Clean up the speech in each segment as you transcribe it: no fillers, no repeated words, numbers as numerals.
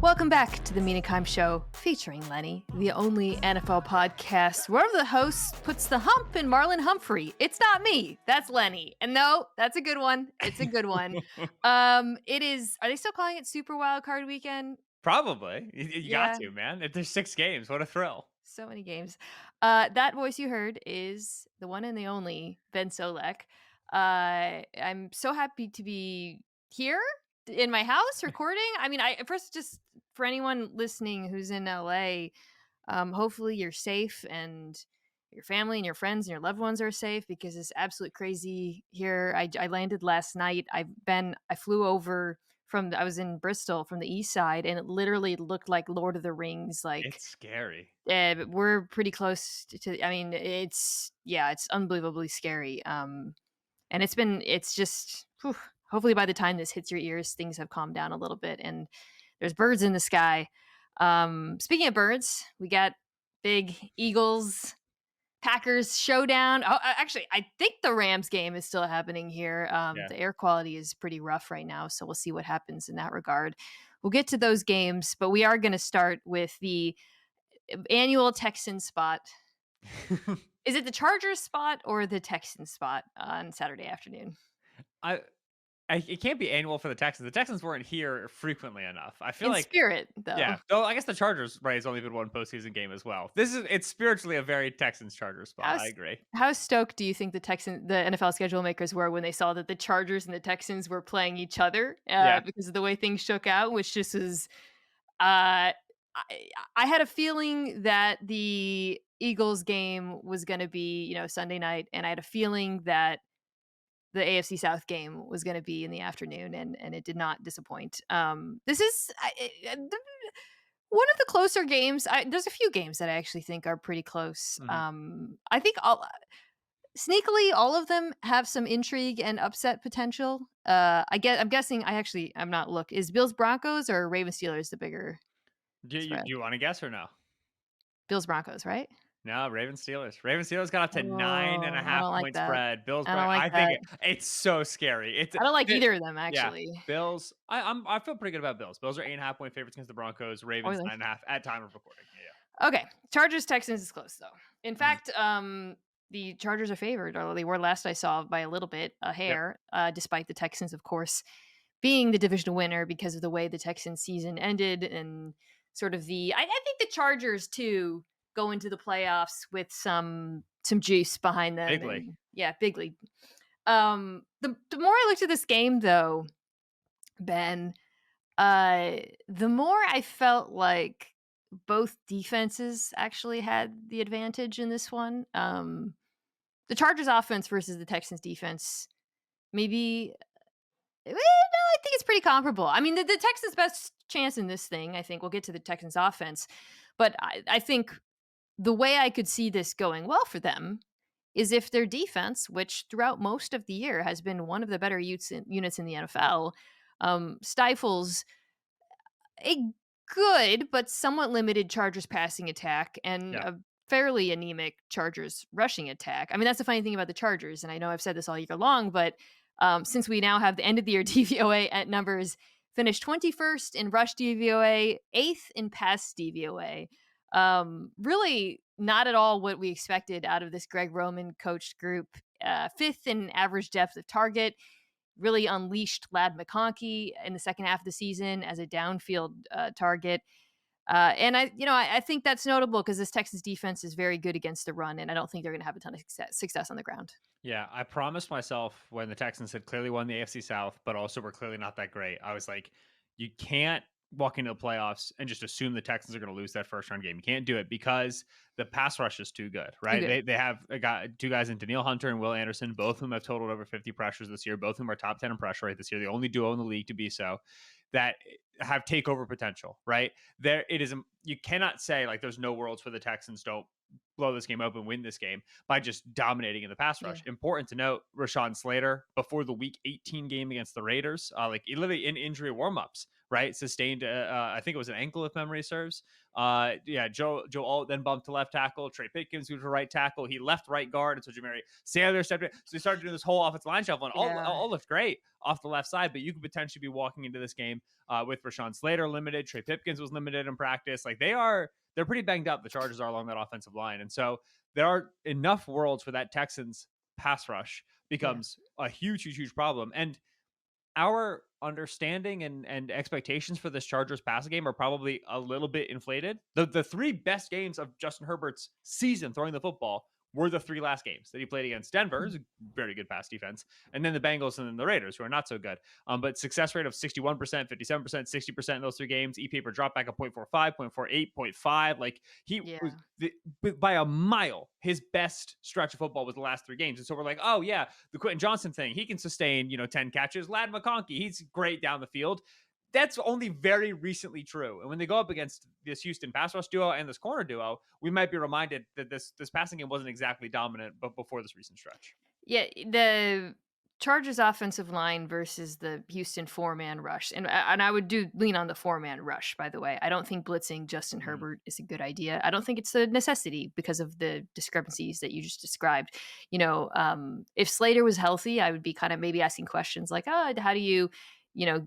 Welcome back to the Mina Kimes Show, featuring Lenny, the only NFL podcast where the host puts the hump in Marlon Humphrey. It's not me, that's Lenny. And no, that's a good one. It's a good one. It is. Are they still calling it Super Wild Card Weekend? Probably. You got Yeah, to, man. If there's 6 games, what a thrill. so many games. That voice you heard is the one and the only Ben Solak. I'm so happy to be here in my house recording. I mean, I first just for anyone listening who's in LA, hopefully you're safe and your family and your friends and your loved ones are safe because it's absolutely crazy here. I landed last night. I flew over I was in Bristol from the east side, and it literally looked like Lord of the Rings. Like, It's scary. but we're pretty close to. I mean, it's unbelievably scary. And it's just. Whew, hopefully, by the time this hits your ears, things have calmed down a little bit, and there's birds in the sky. Speaking of birds, we got big Eagles Packers showdown. Oh, actually, I think the Rams game is still happening here. Yeah. The air quality is pretty rough right now, so we'll see what happens in that regard. We'll get to those games, but we are going to start with the annual Texan spot. Is it the Chargers spot or the Texans spot on Saturday afternoon? I it can't be annual for the Texans. The Texans weren't here frequently enough. I feel In like spirit, though. yeah. Though I guess the Chargers, right, has only been one postseason game as well. It's spiritually a very Texans Chargers spot. How I agree. how stoked do you think the NFL schedule makers were when they saw that the Chargers and the Texans were playing each other Yeah. because of the way things shook out, which just was I I had a feeling that the Eagles game was going to be, Sunday night, and I had a feeling that the AFC South game was going to be in the afternoon, and it did not disappoint. This is one of the closer games. There's a few games that I actually think are pretty close. Mhm. I think sneakily all of them have some intrigue and upset potential. I'm guessing. I'm not. Look, is Bills Broncos or Ravens Steelers the bigger Do spread? you want to guess or no? Bills Broncos, right? No, Ravens Steelers. Ravens Steelers got up to nine and a Oh, I half don't like point that. spread. Bills. I don't like I think that. it's so scary. I don't like It, either of them, yeah. actually. Bills. I feel pretty good about Bills. Bills are 8.5 point favorites against the Broncos. Oh, Ravens really? 9.5 at time of recording. Yeah. Okay. Chargers Texans is close though. In Mhm. fact, the Chargers are favored, or they were last I saw by a little bit, a Yep. hair, despite the Texans, of course, being the divisional winner because of the way the Texans season ended and sort of I think the Chargers too go into the playoffs with some juice behind them. Bigly. And yeah, bigly. The more I looked at this game though, Ben, the more I felt like both defenses actually had the advantage in this one. The Chargers offense versus the Texans defense, maybe. No, I think it's pretty comparable. I mean, the Texans' best chance in this thing, I think, we'll get to the Texans' offense, but I think the way I could see this going well for them is if their defense, which throughout most of the year has been one of the better units in the NFL, stifles a good but somewhat limited Chargers passing attack and Yeah. a fairly anemic Chargers rushing attack. I mean, that's the funny thing about the Chargers, and I know I've said this all year long, but since we now have the end of the year DVOA at numbers, finished 21st in rush DVOA, 8th in pass DVOA. Really not at all what we expected out of this Greg Roman coached group. 5th in average depth of target, really unleashed Lad McConkey in the second half of the season as a downfield target. And I think that's notable because this Texas defense is very good against the run, and I don't think they're going to have a ton of success on the ground. Yeah, I promised myself when the Texans had clearly won the AFC South, but also were clearly not that great. I was like, you can't walk into the playoffs and just assume the Texans are going to lose that first round game. You can't do it because the pass rush is too good, Too right? good. They have two guys in Daniil Hunter and Will Anderson, both of whom have totaled over 50 pressures this year, both of whom are top 10 in pressure rate this year, the only duo in the league to be so, that have takeover potential, right? You cannot say like there's no worlds where the Texans don't blow this game open, win this game by just dominating in the pass Yeah. rush. Important to note, Rashawn Slater, before the Week 18 game against the Raiders, like literally in injury warmups, right? Sustained, I think it was an ankle if memory serves. Yeah, Joe Alt then bumped to left tackle. Trey Pipkins moved to right tackle. He left right guard, and so Jamari Sailor stepped in. So they started doing this whole offensive line shuffle, and Yeah. all looked great off the left side. But you could potentially be walking into this game with Rashawn Slater limited. Trey Pipkins was limited in practice. Like they're pretty banged up. The Chargers are along that offensive line, and so there are enough worlds where that Texans pass rush Yeah. becomes a huge problem. And our understanding and expectations for this Chargers passing game are probably a little bit inflated. The three best games of Justin Herbert's season throwing the football were the three last games that he played against Denver, who's a very good pass defense, and then the Bengals and then the Raiders, who are not so good. But success rate of 61%, 57%, 60% in those three games. EPA drop back of 0.45, 0.48, 0.5. Like he was Yeah. by a mile, his best stretch of football was the last three games. And so we're like, oh yeah, the Quentin Johnson thing, he can sustain, 10 catches. Lad McConkey, he's great down the field. That's only very recently true. And when they go up against this Houston pass rush duo and this corner duo, we might be reminded that this passing game wasn't exactly dominant, but before this recent stretch. Yeah, the Chargers offensive line versus the Houston four-man rush, and I would do lean on the four-man rush, by the way. I don't think blitzing Justin Mhm. Herbert is a good idea. I don't think it's a necessity because of the discrepancies that you just described. If Slater was healthy, I would be kind of maybe asking questions like, "Oh, how do you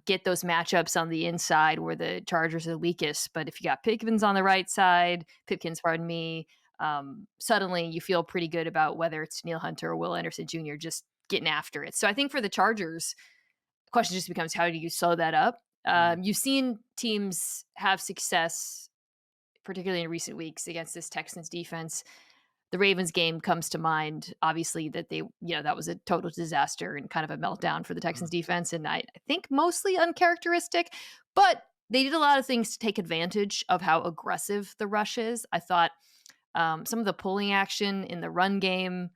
get those matchups on the inside where the Chargers are the weakest?" But if you got Pipkins, pardon me, suddenly you feel pretty good about whether it's Neil Hunter or Will Anderson Jr. just getting after it. So I think for the Chargers, the question just becomes how do you slow that up? Mhm. You've seen teams have success, particularly in recent weeks, against this Texans defense. The Ravens game comes to mind, obviously, that that was a total disaster and kind of a meltdown for the Texans Mhm. defense. And I think mostly uncharacteristic, but they did a lot of things to take advantage of how aggressive the rush is. I thought some of the pulling action in the run game.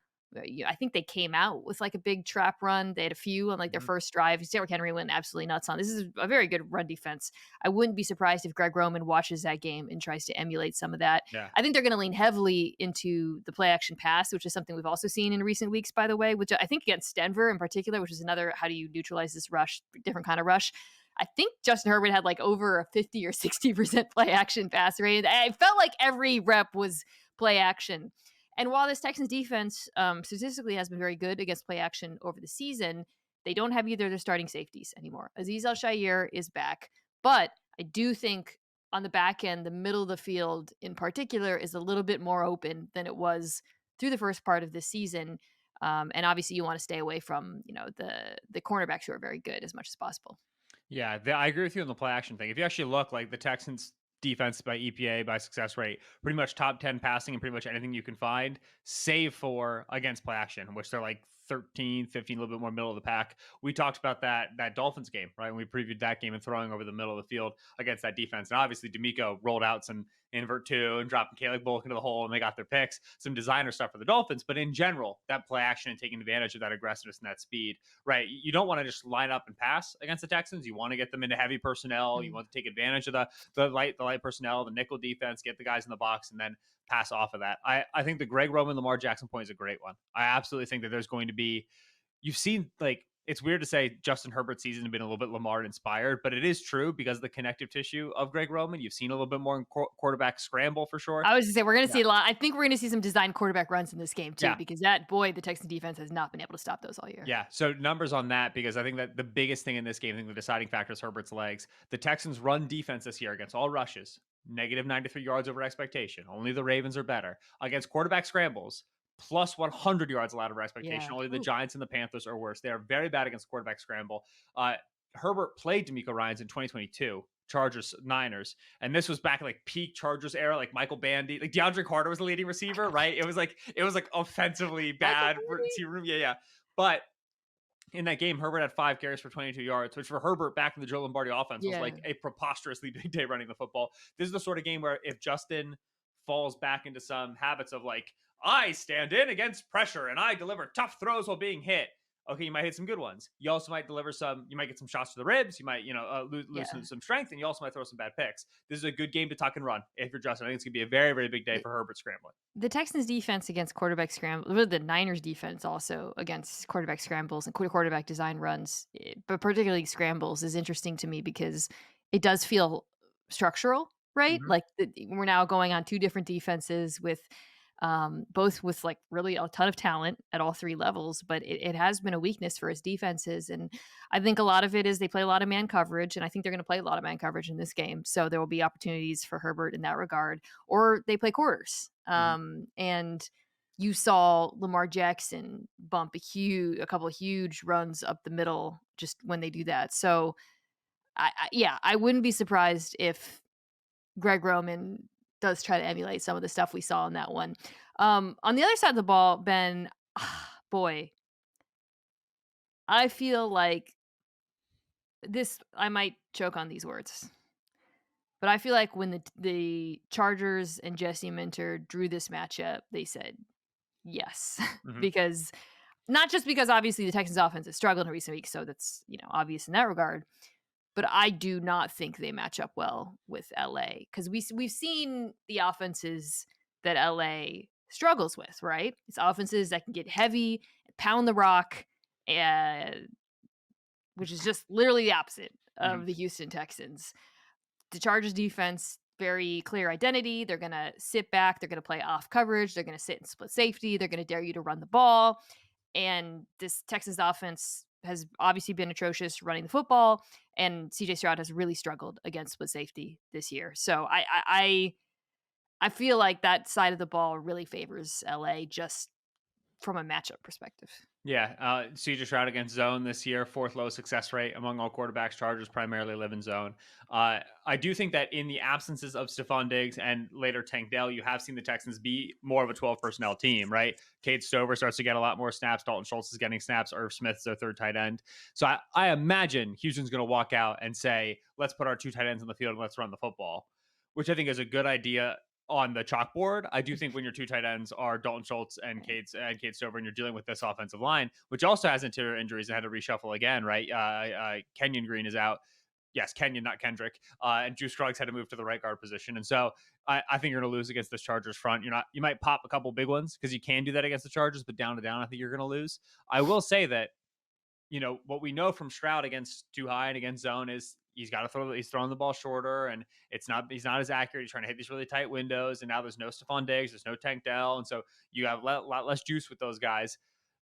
I think they came out with like a big trap run. They had a few on like their Mhm. first drive. Derrick Henry went absolutely nuts on. This is a very good run defense. I wouldn't be surprised if Greg Roman watches that game and tries to emulate some of that. Yeah. I think they're going to lean heavily into the play action pass, which is something we've also seen in recent weeks, by the way, which I think against Denver in particular, which is another how do you neutralize this rush, different kind of rush. I think Justin Herbert had like over a 50 or 60% play action pass rate. I felt like every rep was play action. And while this Texans defense statistically has been very good against play action over the season, they don't have either of their starting safeties anymore. Aziz Al-Shaair is back, but I do think on the back end, the middle of the field in particular is a little bit more open than it was through the first part of this season. And obviously, you want to stay away from the cornerbacks who are very good as much as possible. Yeah, I agree with you on the play action thing. If you actually look, like the Texans defense by EPA by success rate, pretty much top 10 passing and pretty much anything you can find, save for against play action, which they're like 13, 15, a little bit more middle of the pack. We talked about that Dolphins game, right? When we previewed that game and throwing over the middle of the field against that defense. And obviously D'Amico rolled out some invert two and dropping Caleb Bullock into the hole and they got their picks, some designer stuff for the Dolphins. But in general, that play action and taking advantage of that aggressiveness and that speed, right? You don't want to just line up and pass against the Texans. You want to get them into heavy personnel. You Mm. want to take advantage of the light personnel, the nickel defense, get the guys in the box, and then pass off of that. I think the Greg Roman Lamar Jackson point is a great one. I absolutely think that there's going to be, you've seen, like, it's weird to say Justin Herbert's season has been a little bit Lamar inspired, but it is true because of the connective tissue of Greg Roman. You've seen a little bit more in quarterback scramble for sure. I was to say we're going to Yeah. see a lot. I think we're going to see some design quarterback runs in this game too, Yeah. because that boy, the Texans defense has not been able to stop those all year. Yeah. So numbers on that, because I think that the biggest thing in this game, I think the deciding factor is Herbert's legs. The Texans run defense this year against all rushes, negative 93 yards over expectation. Only the Ravens are better. Against quarterback scrambles, plus 100 yards allowed over expectation. Yeah. Only the Ooh. Giants and the Panthers are worse. They are very bad against quarterback scramble. Herbert played D'Amico Ryans in 2022. Chargers, Niners. And this was back in like peak Chargers era, like Michael Bandy, like DeAndre Carter was the leading receiver, right? It was like offensively Michael bad Beasley. receiver room. Yeah, yeah. But in that game, Herbert had 5 carries for 22 yards, which for Herbert back in the Joe Lombardi offense was Yeah. like a preposterously big day running the football. This is the sort of game where if Justin falls back into some habits of like, I stand in against pressure and I deliver tough throws while being hit. Okay, you might hit some good ones. You also might deliver some. You might get some shots to the ribs. You might, lose Yeah. some strength, and you also might throw some bad picks. This is a good game to tuck and run if you're Justin. I think it's gonna be a very, very big day The for Herbert scrambling. the Texans defense against quarterback scramble really the Niners defense also against quarterback scrambles and quarterback design runs, but particularly scrambles is interesting to me because it does feel structural, right? Hmm. Like we're now going on two different defenses with both with like really a ton of talent at all three levels, but it has been a weakness for his defenses. And I think a lot of it is they play a lot of man coverage, and I think they're going to play a lot of man coverage in this game. So there will be opportunities for Herbert in that regard, or they play quarters. Hmm. And you saw Lamar Jackson bump a couple of huge runs up the middle just when they do that. So yeah, I wouldn't be surprised if Greg Roman does try to emulate some of the stuff we saw in that one. On the other side of the ball, Ben, boy, I feel like I might choke on these words, but I feel like when the Chargers and Jesse Minter drew this matchup, they said yes, Hmm. because not just because obviously the Texans offense has struggled in recent weeks, so that's, obvious in that regard, but I do not think they match up well with LA because we've seen the offenses that LA struggles with, right? It's offenses that can get heavy, pound the rock, and which is just literally the opposite Hmm. of the Houston Texans. The Chargers defense, very clear identity. They're going to sit back. They're going to play off coverage. They're going to sit and split safety. They're going to dare you to run the ball. And this Texans offense has obviously been atrocious running the football. And CJ Stroud has really struggled against split safety this year. So I feel like that side of the ball really favors LA just from a matchup perspective. Yeah, CJ Stroud against zone this year, fourth lowest success rate among all quarterbacks. Chargers primarily live in zone. I do think that in the absences of Stephon Diggs and later Tank Dell, you have seen the Texans be more of a 12 personnel team, right? Cade Stover starts to get a lot more snaps. Dalton Schultz is getting snaps. Irv Smith's their third tight end. So I imagine Houston's going to walk out and say, let's put our two tight ends on the field and let's run the football, which I think is a good idea on the chalkboard. I do think when your two tight ends are Dalton Schultz and Cade Stover, and you're dealing with this offensive line, which also has interior injuries and had to reshuffle again, right? Kenyon Green is out. Yes, Kenyon, not Kendrick. And Drew Scruggs had to move to the right guard position. And so I think you're going to lose against this Chargers front. You might pop a couple big ones because you can do that against the Chargers, but down to down, I think you're going to lose. I will say that what we know from Stroud against too high and against zone is he's throwing the ball shorter and he's not as accurate. He's trying to hit these really tight windows. And now there's no Stephon Diggs, there's no Tank Dell. And so you have a lot less juice with those guys.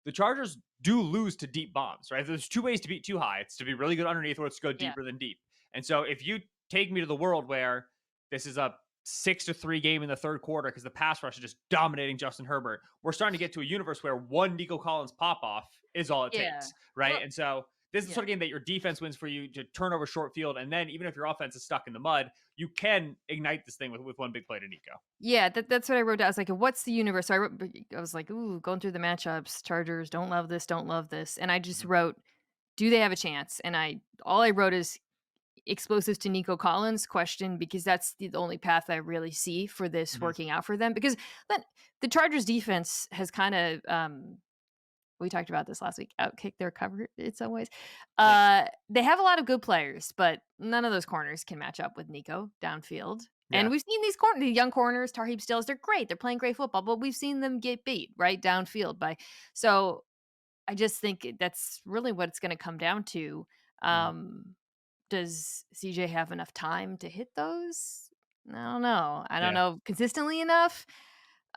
The Chargers do lose to deep bombs, right? There's two ways to beat too high. It's to be really good underneath or it's to go Yeah. deeper than deep. And so if you take me to the world where this is a 6-3 game in the third quarter because the pass rush is just dominating Justin Herbert, we're starting to get to a universe where one Nico Collins pop off is all it Yeah. takes, right? Well, And so this is the yeah. sort of game that your defense wins for you to turn over short field. And then even if your offense is stuck in the mud, you can ignite this thing with one big play to Nico. Yeah, that's what I wrote down. I was like, "What's the universe?" So I was like, "Ooh, going through the matchups, Chargers don't love this, don't love this." And I just Mhm. wrote, "Do they have a chance?" And all I wrote is explosives to Nico Collins question because that's the only path I really see for this Mhm. working out for them because then the Chargers defense has kind of we talked about this last week, outkick their cover in some ways. Yeah. They have a lot of good players, but none of those corners can match up with Nico downfield. And Yeah. we've seen the young corners, Tarheeb Stills, they're great. They're playing great football, but we've seen them get beat right downfield by. So I just think that's really what it's going to come down to. Mhm. Um, does CJ have enough time to hit those? I don't know. I don't Yeah. know consistently enough.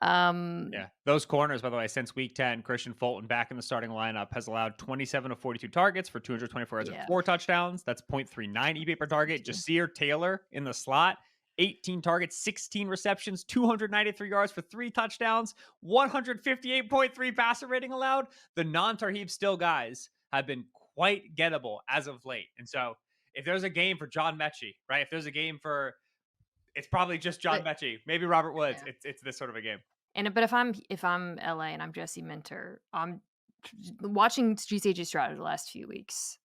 Um, Yeah. Those corners, by the way, since week 10, Christian Fulton back in the starting lineup has allowed 27 of 42 targets for 224 yards and yeah, four touchdowns. That's 0.39 EPA per target. Jasir Taylor in the slot, 18 targets, 16 receptions, 293 yards for three touchdowns, 158.3 passer rating allowed. The non Tarheeb still guys have been quite gettable as of late. And so if there's a game for John Mechie, right? If there's a game for, it's probably just John but Mechie, maybe Robert Woods. yeah. It's this sort of a game. But if I'm LA and I'm Jesse Minter, I'm watching GCJ Stroud the last few weeks.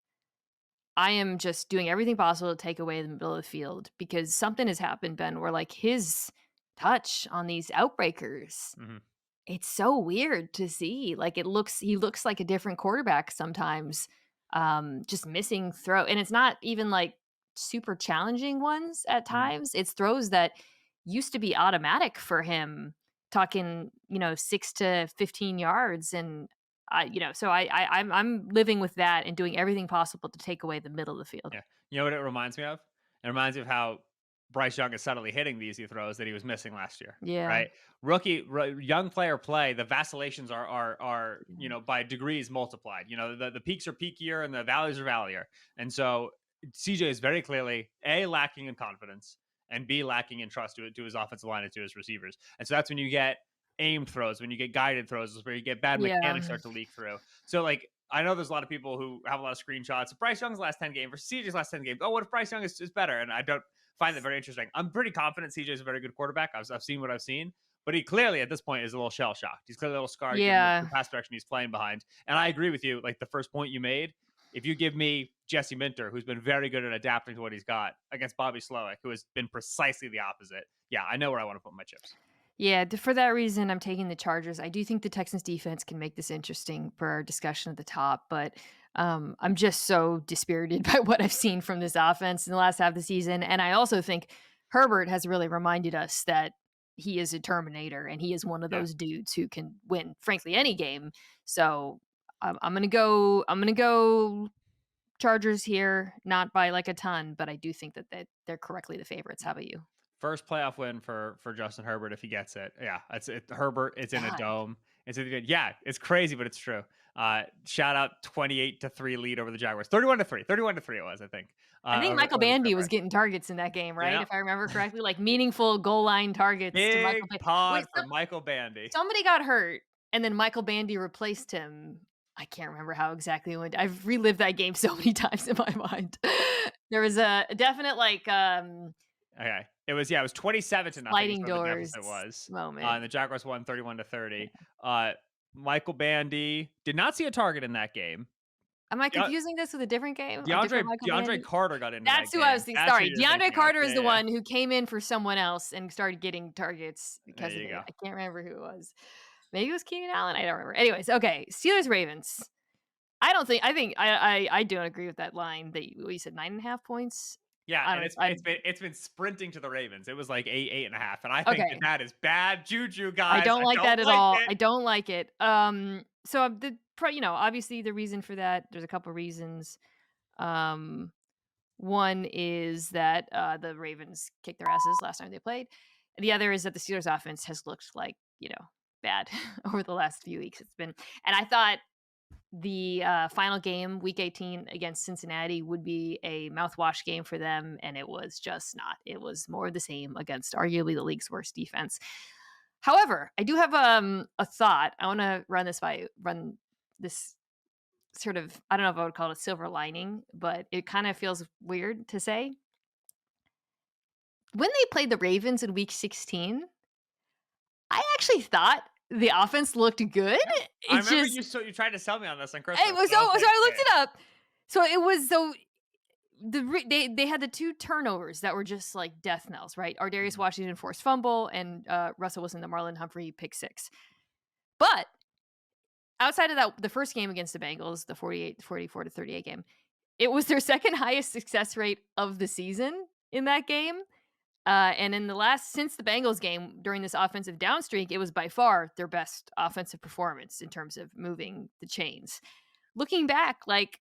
I am just doing everything possible to take away the middle of the field because something has happened, Ben, where like his touch on these outbreakers Mhm. It's so weird to see, like, he looks like a different quarterback sometimes, just missing throw and it's not even, like, super challenging ones at Mhm. times, it's throws that used to be automatic for him, talking, 6 to 15 yards, and so I'm living with that and doing everything possible to take away the middle of the field. Yeah. You know what it reminds me of? It reminds me of how Bryce Young is subtly hitting the easy throws that he was missing last year, Yeah. right? Young player play, the vacillations are by degrees multiplied. The peaks are peakier and the valleys are vallier. And so CJ is very clearly A, lacking in confidence, and B, lacking in trust to his offensive line and to his receivers. And so that's when you get aimed throws, when you get guided throws, is where you get bad Yeah. mechanics start to leak through. So like I know there's a lot of people who have a lot of screenshots of Bryce Young's last 10 games versus CJ's last 10 games. Oh, what if Bryce Young is better? And I don't find that very interesting. I'm pretty confident CJ is a very good quarterback. I've seen what I've seen, but he clearly at this point is a little shell shocked. He's clearly a little scarred given the Yeah. pass direction he's playing behind. And I agree with you. Like the first point you made, if you give me Jesse Minter, who's been very good at adapting to what he's got, against Bobby Slowick, who has been precisely the opposite, yeah, I know where I want to put my chips. Yeah, for that reason, I'm taking the Chargers. I do think the Texans defense can make this interesting for our discussion at the top, but I'm just so dispirited by what I've seen from this offense in the last half of the season. And I also think Herbert has really reminded us that he is a Terminator and he is one of Yeah. those dudes who can win, frankly, any game. So I'm gonna go. I'm gonna go Chargers here, not by like a ton, but I do think that they're correctly the favorites. How about you? First playoff win for Justin Herbert if he gets it. Yeah, Herbert. It's in a God. dome. Yeah, it's crazy, but it's true. Shout out 28-3 lead over the Jaguars. 31-3. 31-3 it was, I think. I think Michael Over the Bandy was Jaguars. getting targets in that game, right? Yeah. If I remember correctly, like meaningful goal line targets to Michael Big Bandy. pod Wait, for Michael Bandy. somebody got hurt, and then Michael Bandy replaced him. I can't remember how exactly it went. I've relived that game so many times in my mind. There was a definite like Okay. It was 27 to nothing is sliding what the doors deficit was. moment. And the Jaguars won 31-30. Yeah. Michael Bandy did not see a target in that game. Am I De- confusing this with a different game? A different DeAndre Michael DeAndre Bandy? Carter got into that That's who I was game. thinking. That's who Sorry, you're DeAndre thinking of. Carter is Yeah, the yeah. one who came in for someone else and started getting targets There because of you it. go. I can't remember who it was. Maybe it was Keenan Allen. I don't remember. Anyways, okay. Steelers Ravens. I think I don't agree with that line that you said 9.5 points. Yeah, I and don't. it's I it's been it's been sprinting to the Ravens. It was like 8.5, and I think that okay. that is bad juju, I guys. don't I like don't that at like all. it. I don't like it. So obviously the reason for that. There's a couple reasons. Um, One is that the Ravens kicked their asses last time they played. And the other is that the Steelers offense has looked like bad over the last few weeks. It's been, and I thought the final game, Week 18 against Cincinnati, would be a mouthwash game for them, and it was just not. It was more of the same against arguably the league's worst defense. However, I do have a thought. I want to run this sort of, I don't know if I would call it a silver lining, but it kind of feels weird to say. When they played the Ravens in Week 16, I actually thought the offense looked good. Yeah. I It remember just you tried to sell me on this on it Christmas, was and I was so like, I looked "Yeah, it up. So it was so they had the 2 turnovers that were just like death knells, right? Ardarius mhm, Washington forced fumble and Russell Wilson, the Marlon Humphrey pick six. But outside of that, the first game against the Bengals, the 44-38 game, it was their second highest success rate of the season in that game. And in the last, since the Bengals game during this offensive down streak, it was by far their best offensive performance in terms of moving the chains. Looking back, like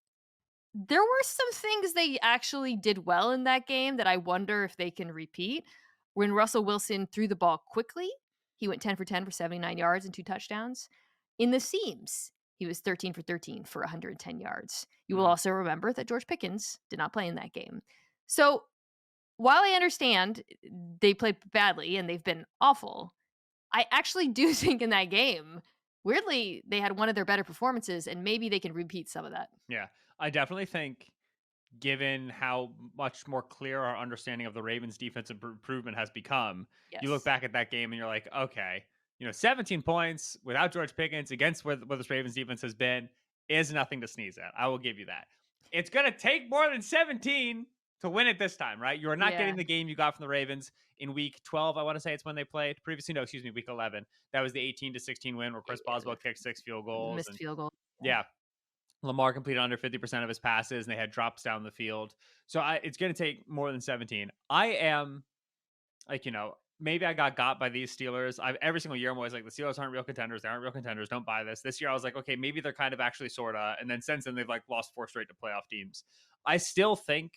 there were some things they actually did well in that game that I wonder if they can repeat. When Russell Wilson threw the ball quickly, he went 10 for 10 for 79 yards and 2 touchdowns. In the seams, he was 13 for 13 for 110 yards. You will mhm." also remember that George Pickens did not play in that game. So while I understand they played badly and they've been awful, I actually do think in that game, weirdly, they had one of their better performances, and maybe they can repeat some of that. Yeah, I definitely think given how much more clear our understanding of the Ravens' defensive improvement has become, you look Yes. back at that game and you're like, okay, 17 points without George Pickens against where this Ravens defense has been is nothing to sneeze at. I will give you that. It's going to take more than 17 to win it this time, right? You are not Yeah. getting the game you got from the Ravens in week 12. I want to say it's when they played previously. No, excuse me, week 11. That was the 18-16 win where Chris Yeah, Boswell kicked 6 field goals. missed And field goal. Yeah. yeah, Lamar completed under 50% of his passes and they had drops down the field. So it's going to take more than 17. I am like, maybe I got by these Steelers. Every single year I'm always like, the Steelers aren't real contenders. They aren't real contenders. Don't buy this. This year I was like, okay, maybe they're kind of actually sorta. And then since then they've like lost 4 straight to playoff teams. I still think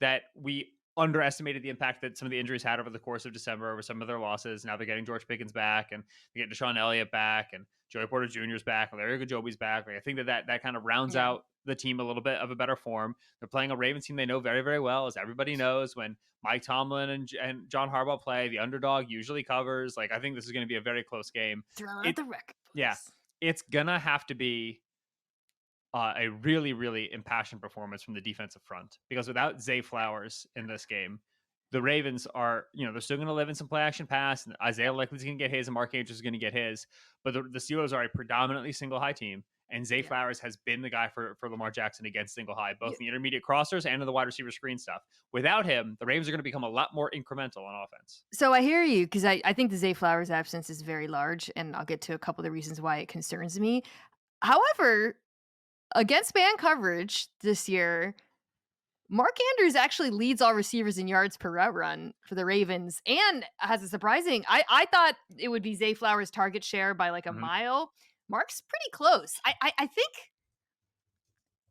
that we underestimated the impact that some of the injuries had over the course of December over some of their losses. Now they're getting George Pickens back and they get Deshaun Elliott back and Joey Porter Jr.'s back. Larry Gajobi's back. Like, I think that kind of rounds Yeah. out the team a little bit of a better form. They're playing a Ravens team they know very, very well. As everybody knows, when Mike Tomlin and John Harbaugh play, the underdog usually covers. Like, I think this is going to be a very close game. Throwing out It, the record yeah, books. it's gonna have to be a really, really impassioned performance from the defensive front because without Zay Flowers in this game, the Ravens are, they're still going to live in some play action pass. And Isaiah likely is going to get his, and Mark Andrews is going to get his. But the Steelers are a predominantly single high team, and Zay Yeah. Flowers has been the guy for Lamar Jackson against single high, both Yeah. in the intermediate crossers and in the wide receiver screen stuff. Without him, the Ravens are going to become a lot more incremental on offense. So I hear you because I think the Zay Flowers absence is very large, and I'll get to a couple of the reasons why it concerns me. However, against man coverage this year, Mark Andrews actually leads all receivers in yards per route run for the Ravens and has a surprising I thought it would be Zay Flowers' target share by like a Mhm. mile. Mark's pretty close. I think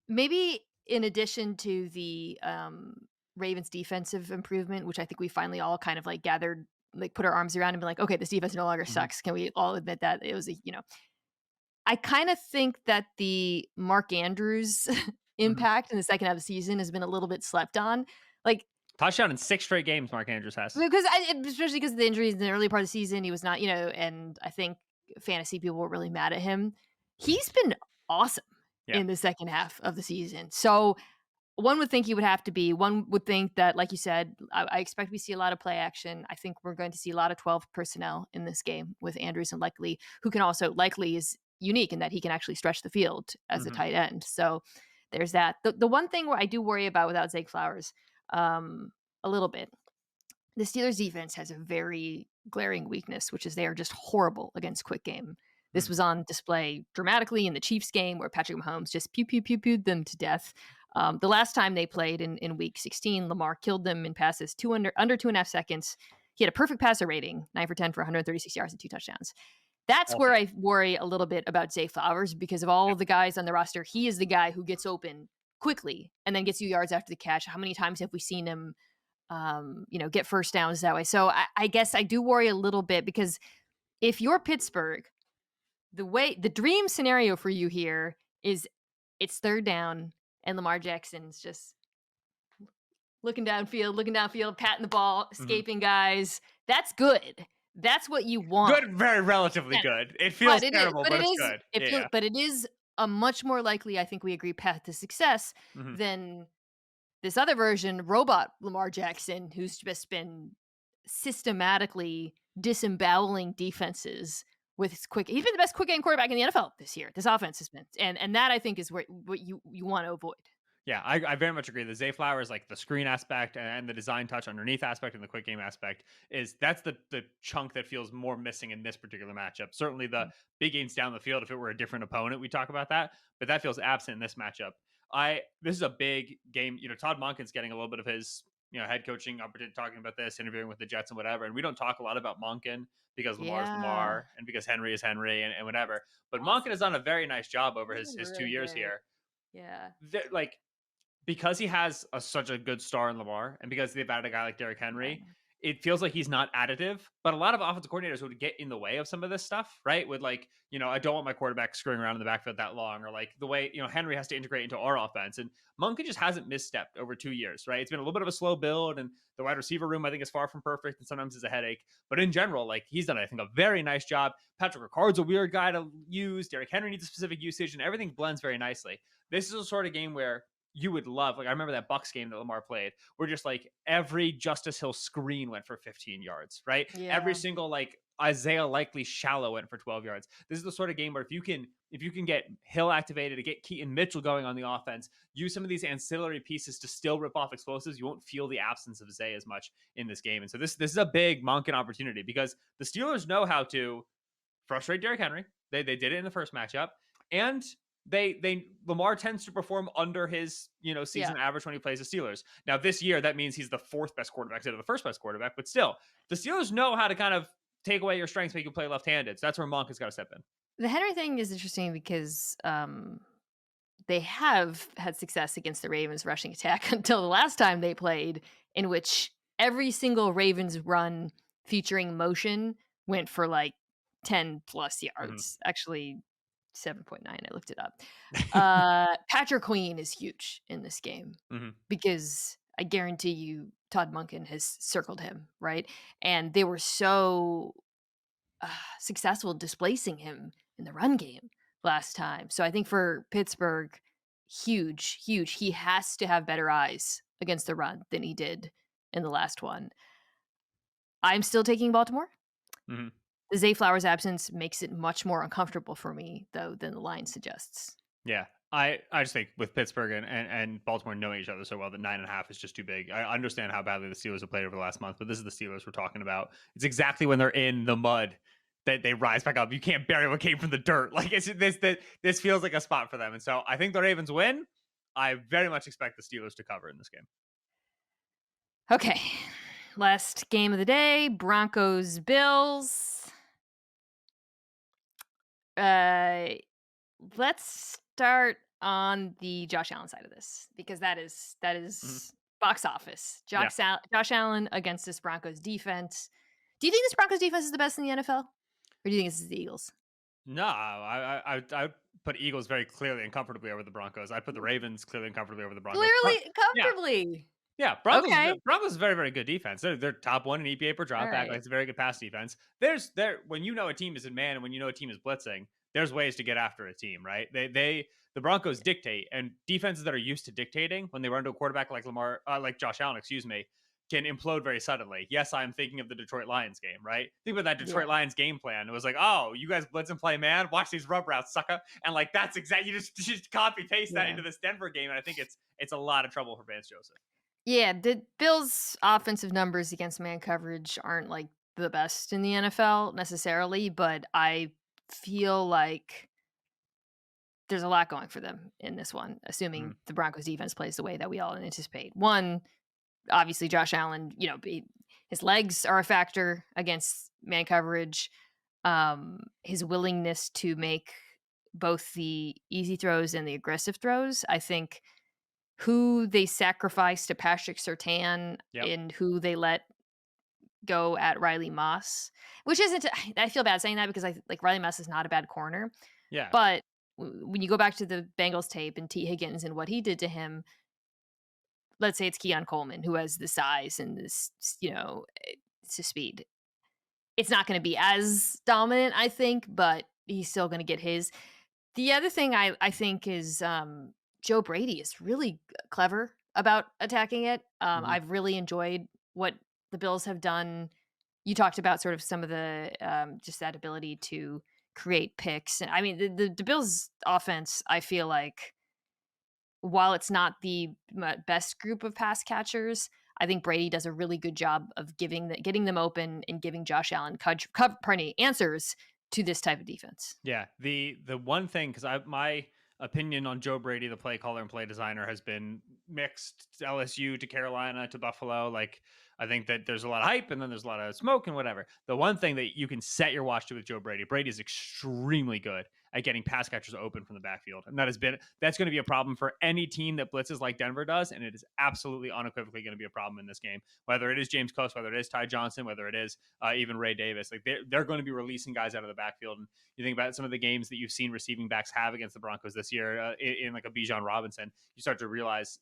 maybe in addition to the Ravens defensive improvement, which I think we finally all kind of like gathered, like put our arms around and be like, okay, this defense no longer Mhm. sucks. Can we all admit that it was I kind of think that the Mark Andrews Mhm. impact in the second half of the season has been a little bit slept on. Like, Touchdown in 6 straight games, Mark Andrews has. because especially because of the injuries in the early part of the season, he was not, and I think fantasy people were really mad at him. He's been awesome Yeah. in the second half of the season. So one would think he would have to be. One would think that, like you said, I expect we see a lot of play action. I think we're going to see a lot of 12 personnel in this game with Andrews and Likely, who can also Likely is unique in that he can actually stretch the field as a Mhm. tight end. So there's that. The one thing where I do worry about without Zay Flowers, a little bit, the Steelers defense has a very glaring weakness, which is they are just horrible against quick game. This Mhm. was on display dramatically in the Chiefs game where Patrick Mahomes just pew pew pew pewed them to death. The last time they played in Week 16, Lamar killed them in passes under 2.5 seconds. He had a perfect passer rating, 9 for 10 for 136 yards and 2 touchdowns. That's where Awesome. I worry a little bit about Zay Flowers because of all the guys on the roster. He is the guy who gets open quickly and then gets you yards after the catch. How many times have we seen him get first downs that way? So I guess I do worry a little bit because if you're Pittsburgh, the dream scenario for you here is it's third down and Lamar Jackson's just looking downfield, patting the ball, Mhm. escaping guys. That's good. That's what you want. Good, very relatively Yeah, good. It feels terrible, but but it it's is good. it feels Yeah. but it is a much more likely, I think we agree, path to success Mhm. than this other version, robot Lamar Jackson, who's just been systematically disemboweling defenses with his quick. He's been the best quick game quarterback in the NFL this year. This offense has been, and that I think is what you want to avoid. Yeah, I very much agree. The Zay Flowers, like the screen aspect and the design touch underneath aspect and the quick game aspect, that's the chunk that feels more missing in this particular matchup. Certainly the Mm. big gains down the field, if it were a different opponent, we talk about that, but that feels absent in this matchup. This is a big game. Todd Monken's getting a little bit of his head coaching opportunity, talking about this, interviewing with the Jets and whatever. And we don't talk a lot about Monken because Lamar's Yeah, Lamar and because Henry is Henry and whatever. But Monken has awesome. done a very nice job over He's his been his two really years great. here. Yeah, Like because he has such a good star in Lamar, and because they've added a guy like Derrick yeah. Henry, it feels like he's not additive. But a lot of offensive coordinators would get in the way of some of this stuff, right? With like, I don't want my quarterback screwing around in the backfield that long, or like the way Henry has to integrate into our offense. And Monken just hasn't misstepped over 2 years, right? It's been a little bit of a slow build, and the wide receiver room I think is far from perfect, and sometimes is a headache. But in general, like he's done, I think, a very nice job. Patrick Ricard's a weird guy to use. Derrick Henry needs a specific usage, and everything blends very nicely. This is a sort of game where you would love, like I remember that Bucs game that Lamar played, where just like every Justice Hill screen went for 15 yards, right? Every Yeah. single like Isaiah Likely shallow went for 12 yards. This is the sort of game where if you can get Hill activated to get Keaton Mitchell going on the offense, use some of these ancillary pieces to still rip off explosives, you won't feel the absence of Zay as much in this game. And so this is a big Monken opportunity because the Steelers know how to frustrate Derrick Henry. They did it in the first matchup, and they Lamar tends to perform under his Yeah. season average when he plays the Steelers. Now this year that means he's the fourth best quarterback instead of the first best quarterback, but still the Steelers know how to kind of take away your strengths, make you play left-handed. So that's where Monk has got to step in. The Henry thing is interesting because, they have had success against the Ravens rushing attack until the last time they played, in which every single Ravens run featuring motion went for like 10 plus Mm-hmm. yards. Actually, 7.9. I looked it up. Patrick Queen is huge in this game Mm-hmm. because I guarantee you Todd Munkin has circled him, right? And they were so successful displacing him in the run game last time. So I think for Pittsburgh, huge, huge. He has to have better eyes against the run than he did in the last one. I'm still taking Baltimore. Mm-hmm. The Zay Flowers absence makes it much more uncomfortable for me, though, than the line suggests. Yeah. I just think with Pittsburgh and Baltimore knowing each other so well that 9.5 is just too big. I understand how badly the Steelers have played over the last month, but this is the Steelers we're talking about. It's exactly when they're in the mud that they rise back up. You can't bury what came from the dirt. Like this feels like a spot for them. And so I think the Ravens win. I very much expect the Steelers to cover in this game. Okay. Last game of the day, Broncos Bills. Uh let's start on the Josh Allen side of this because that Mhm. is box office. Yeah. Josh Allen against this Broncos defense. Do you think this Broncos defense is the best in the NFL, or do you think this is the Eagles? No, I put Eagles very clearly and comfortably over the Broncos. I'd put the Ravens clearly and comfortably over the Broncos. Clearly, Yeah, comfortably. yeah, Okay, Broncos is very, very good defense. They're top one in EPA per all drop back. Like right. it's a very good pass defense. There when you know a team is in man and when you know a team is blitzing, there's ways to get after a team, right? The Broncos dictate, and defenses that are used to dictating when they run to a quarterback like like Josh Allen, excuse me, can implode very suddenly. Yes, I'm thinking of the Detroit Lions game, right? Think about that Yeah, Detroit Lions game plan. It was like, oh, you guys blitz and play man, watch these rub routes, sucker, and like that's exactly you just copy paste that yeah, into this Denver game, and I think it's a lot of trouble for Vance Joseph. yeah. The Bills' offensive numbers against man coverage aren't like the best in the NFL necessarily, but I feel like there's a lot going for them in this one, assuming Mhm. the Broncos defense plays the way that we all anticipate. One, obviously Josh Allen, his legs are a factor against man coverage. His willingness to make both the easy throws and the aggressive throws. I think who they sacrifice to Patrick Surtain Yep. and who they let go at Riley Moss, which isn't. I feel bad saying that because I like Riley Moss is not a bad corner, Yeah. but when you go back to the Bengals tape and T. Higgins and what he did to him, let's say it's Keon Coleman who has the size and this, it's the speed. It's not going to be as dominant, I think, but he's still going to get his. The other thing I think is Joe Brady is really clever about attacking it. Mhm. I've really enjoyed what the Bills have done. You talked about sort of some of the just that ability to create picks. And I mean, the Bills offense, I feel like while it's not the best group of pass catchers, I think Brady does a really good job of getting them open and giving Josh Allen answers to this type of defense. Yeah, the one thing because I my opinion on Joe Brady, the play caller and play designer, has been mixed. To LSU to Carolina to Buffalo. Like I think that there's a lot of hype and then there's a lot of smoke and whatever. The one thing that you can set your watch to with Joe Brady, Brady is extremely good at getting pass catchers open from the backfield, and that's going to be a problem for any team that blitzes like Denver does, and it is absolutely unequivocally going to be a problem in this game. Whether it is James Close, whether it is Ty Johnson, whether it is even Ray Davis, like they're going to be releasing guys out of the backfield. And you think about some of the games that you've seen receiving backs have against the Broncos this year in like a Bijan Robinson, you start to realize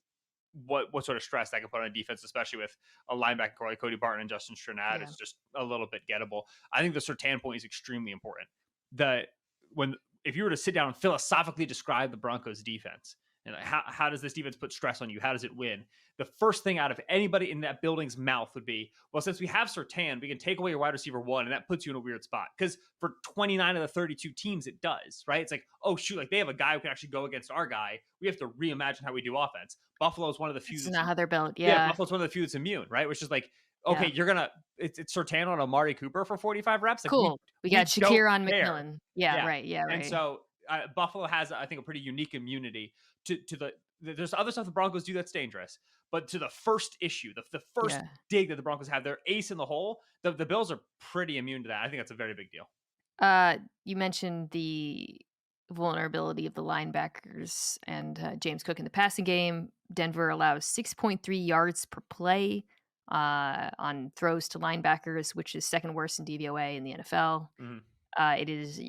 what sort of stress that can put on a defense, especially with a linebacker like Cody Barton and Justin Stronad. Yeah. It's just a little bit gettable. I think the Sertan point is extremely important. That when if you were to sit down and philosophically describe the Broncos defense, And like, how does this defense put stress on you? How does it win? The first thing out of anybody in that building's mouth would be, well, since we have Sertan, we can take away your wide receiver one, and that puts you in a weird spot. Because for 29 of the 32 teams, it does, right? It's like, oh, shoot, like they have a guy who can actually go against our guy. We have to reimagine how we do offense. Buffalo is one of the few That's that's, not how they're built. yeah, Yeah. Buffalo's one of the few that's immune, right? Which is like, okay, Yeah. you're going to, it's Sertan on Amari Cooper for 45 reps. Like, Cool. We got we don't Shakir on care. McMillan. Yeah, Yeah. right. Yeah, And right. so Buffalo has, I think, a pretty unique immunity to there's other stuff the Broncos do that's dangerous, but to the first issue, the first Yeah. dig that the Broncos have, their ace in the hole, the Bills are pretty immune to that. I think that's a very big deal. You mentioned the vulnerability of the linebackers and James Cook in the passing game. Denver allows 6.3 yards per play on throws to linebackers, which is second worst in DVOA in the NFL. Mhm. It is.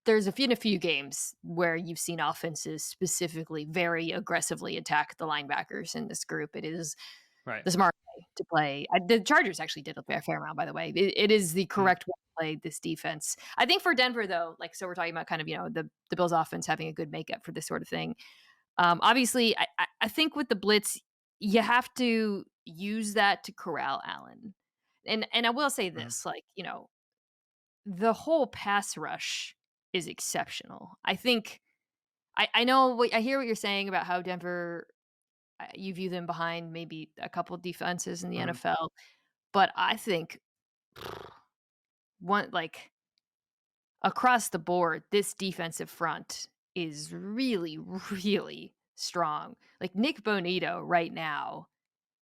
There's a few games where you've seen offenses specifically very aggressively attack the linebackers in this group. It is Right. the smart way to play. The Chargers actually did a fair amount, by the way. It is the Mhm. correct way to play this defense. I think for Denver, though, like, so we're talking about kind of, the Bills offense having a good makeup for this sort of thing. Obviously, I think with the blitz, you have to use that to corral Allen. And I will say Mhm. this, like, the whole pass rush is exceptional. I think I know I hear what you're saying about how Denver, you view them behind maybe a couple defenses in the Mhm. NFL, but I think one like across the board, this defensive front is really, really strong. Like Nick Bonito right now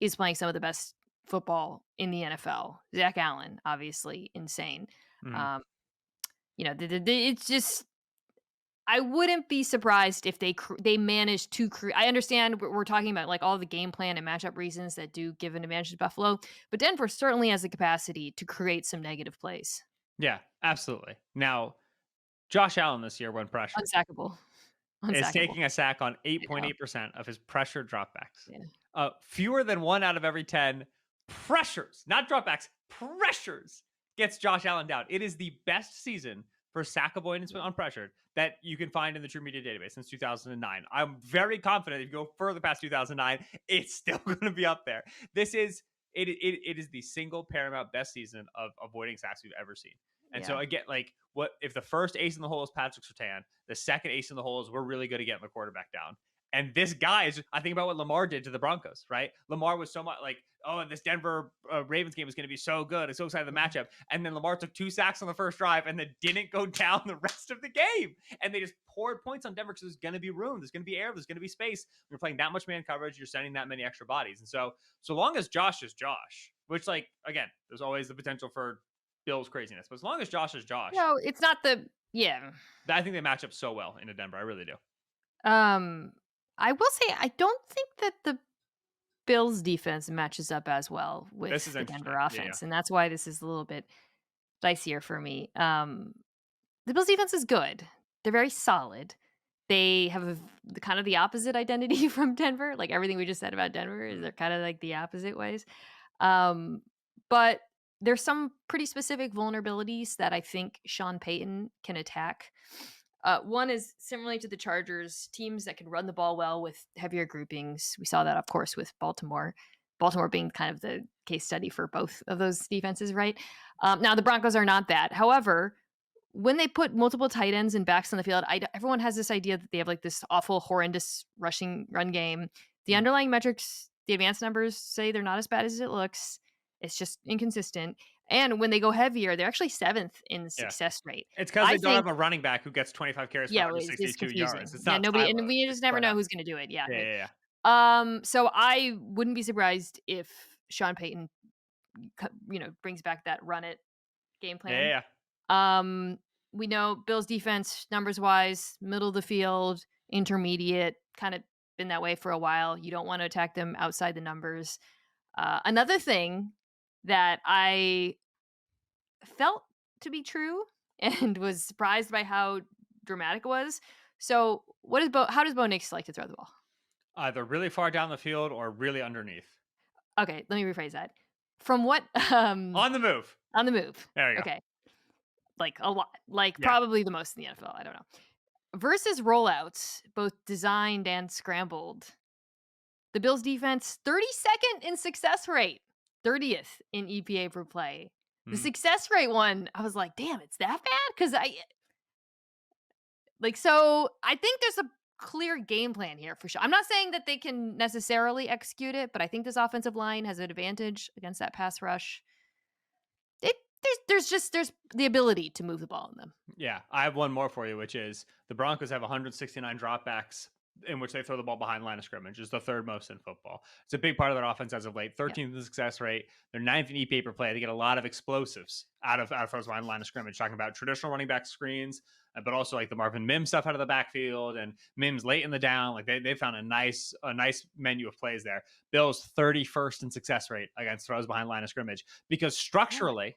is playing some of the best football in the NFL. Zach Allen, obviously, insane. Mhm. Um, it's just I wouldn't be surprised if they manage to I understand we're talking about, like, all the game plan and matchup reasons that do give an advantage to Buffalo, but Denver certainly has the capacity to create some negative plays. Yeah, absolutely. Now, Josh Allen this year, when pressured, Unsackable. is Unsackable. taking a sack on I know. 8.8% of his pressure dropbacks. Yeah. Fewer than 1 out of every 10 pressures, not dropbacks, pressures gets Josh Allen down. It is the best season for sack avoidance when unpressured that you can find in the True Media database since 2009. I'm very confident if you go further past 2009, it's still going to be up there. This is it is the single paramount best season of avoiding sacks we've ever seen. And so Yeah. again, like what if the first ace in the hole is Patrick Surtain, the second ace in the hole is we're really good at getting the quarterback down. And this guy is, I think about what Lamar did to the Broncos, right? Lamar was so much like, oh, this Denver Ravens game is going to be so good. I'm so excited the matchup. And then Lamar took 2 sacks on the first drive and then didn't go down the rest of the game. And they just poured points on Denver because there's going to be room. There's going to be air. There's going to be space. You're playing that much man coverage. You're sending that many extra bodies. And so long as Josh is Josh, which, like, again, there's always the potential for Bill's craziness. But as long as Josh is Josh, No, it's not the yeah. I think they match up so well into Denver. I really do. Um, I will say I don't think that the Bills defense matches up as well This with is the interesting. Denver Yeah, yeah. offense, and that's why this is a little bit dicier for me. The Bills defense is good. They're very solid. They have the kind of the opposite identity from Denver. Like everything we just said about Denver is Mhm. they're kind of like the opposite ways. Um, but there's some pretty specific vulnerabilities that I think Sean Payton can attack. One is similarly to the Chargers, teams that can run the ball well with heavier groupings. We saw that, of course, with Baltimore. Baltimore being kind of the case study for both of those defenses, right? Now, the Broncos are not that. However, when they put multiple tight ends and backs on the field, everyone has this idea that they have like this awful, horrendous rushing run game. The Mhm. underlying metrics, the advanced numbers say they're not as bad as it looks. It's just inconsistent. And when they go heavier, they're actually seventh in Yeah. success rate. It's because I they don't think, have a running back who gets 25 carries for yeah, well, it's 162 yards. confusing. It's Yeah, not nobody, and silos. we It's just never spread know out. who's going to do it. Yeah, Yeah, right. yeah, yeah. So I wouldn't be surprised if Sean Payton, brings back that run it game Yeah, yeah, plan. yeah. Um, we know Bills defense numbers wise, middle of the field, intermediate, kind of been that way for a while. You don't want to attack them outside the numbers. Another thing that I felt to be true and was surprised by how dramatic it was. So, how does Bo Nix like to throw the ball? Either really far down the field or really underneath. Okay, let me rephrase that. From what On the move. on the move. There you go. Okay. Like a lot. Like Yeah. probably the most in the NFL. I don't know. versus rollouts, both designed and scrambled. The Bills defense 32nd in success rate, 30th in EPA per play. The Mhm. success rate one, I was like, "Damn, it's that bad?" Because so I think there's a clear game plan here for sure. I'm not saying that they can necessarily execute it, but I think this offensive line has an advantage against that pass rush. It there's the ability to move the ball in them. Yeah, I have one more for you, which is the Broncos have 169 dropbacks in which they throw the ball behind the line of scrimmage. Is the third most in football. It's a big part of their offense as of late. Yeah. 13th in success rate. They're ninth in EPA per play. They get a lot of explosives out of those behind the line of scrimmage. Talking about traditional running back screens, but also like the Marvin Mims stuff out of the backfield and Mims late in the down. Like they found a nice menu of plays there. Bills 31st in success rate against throws behind line of scrimmage because Yeah. structurally,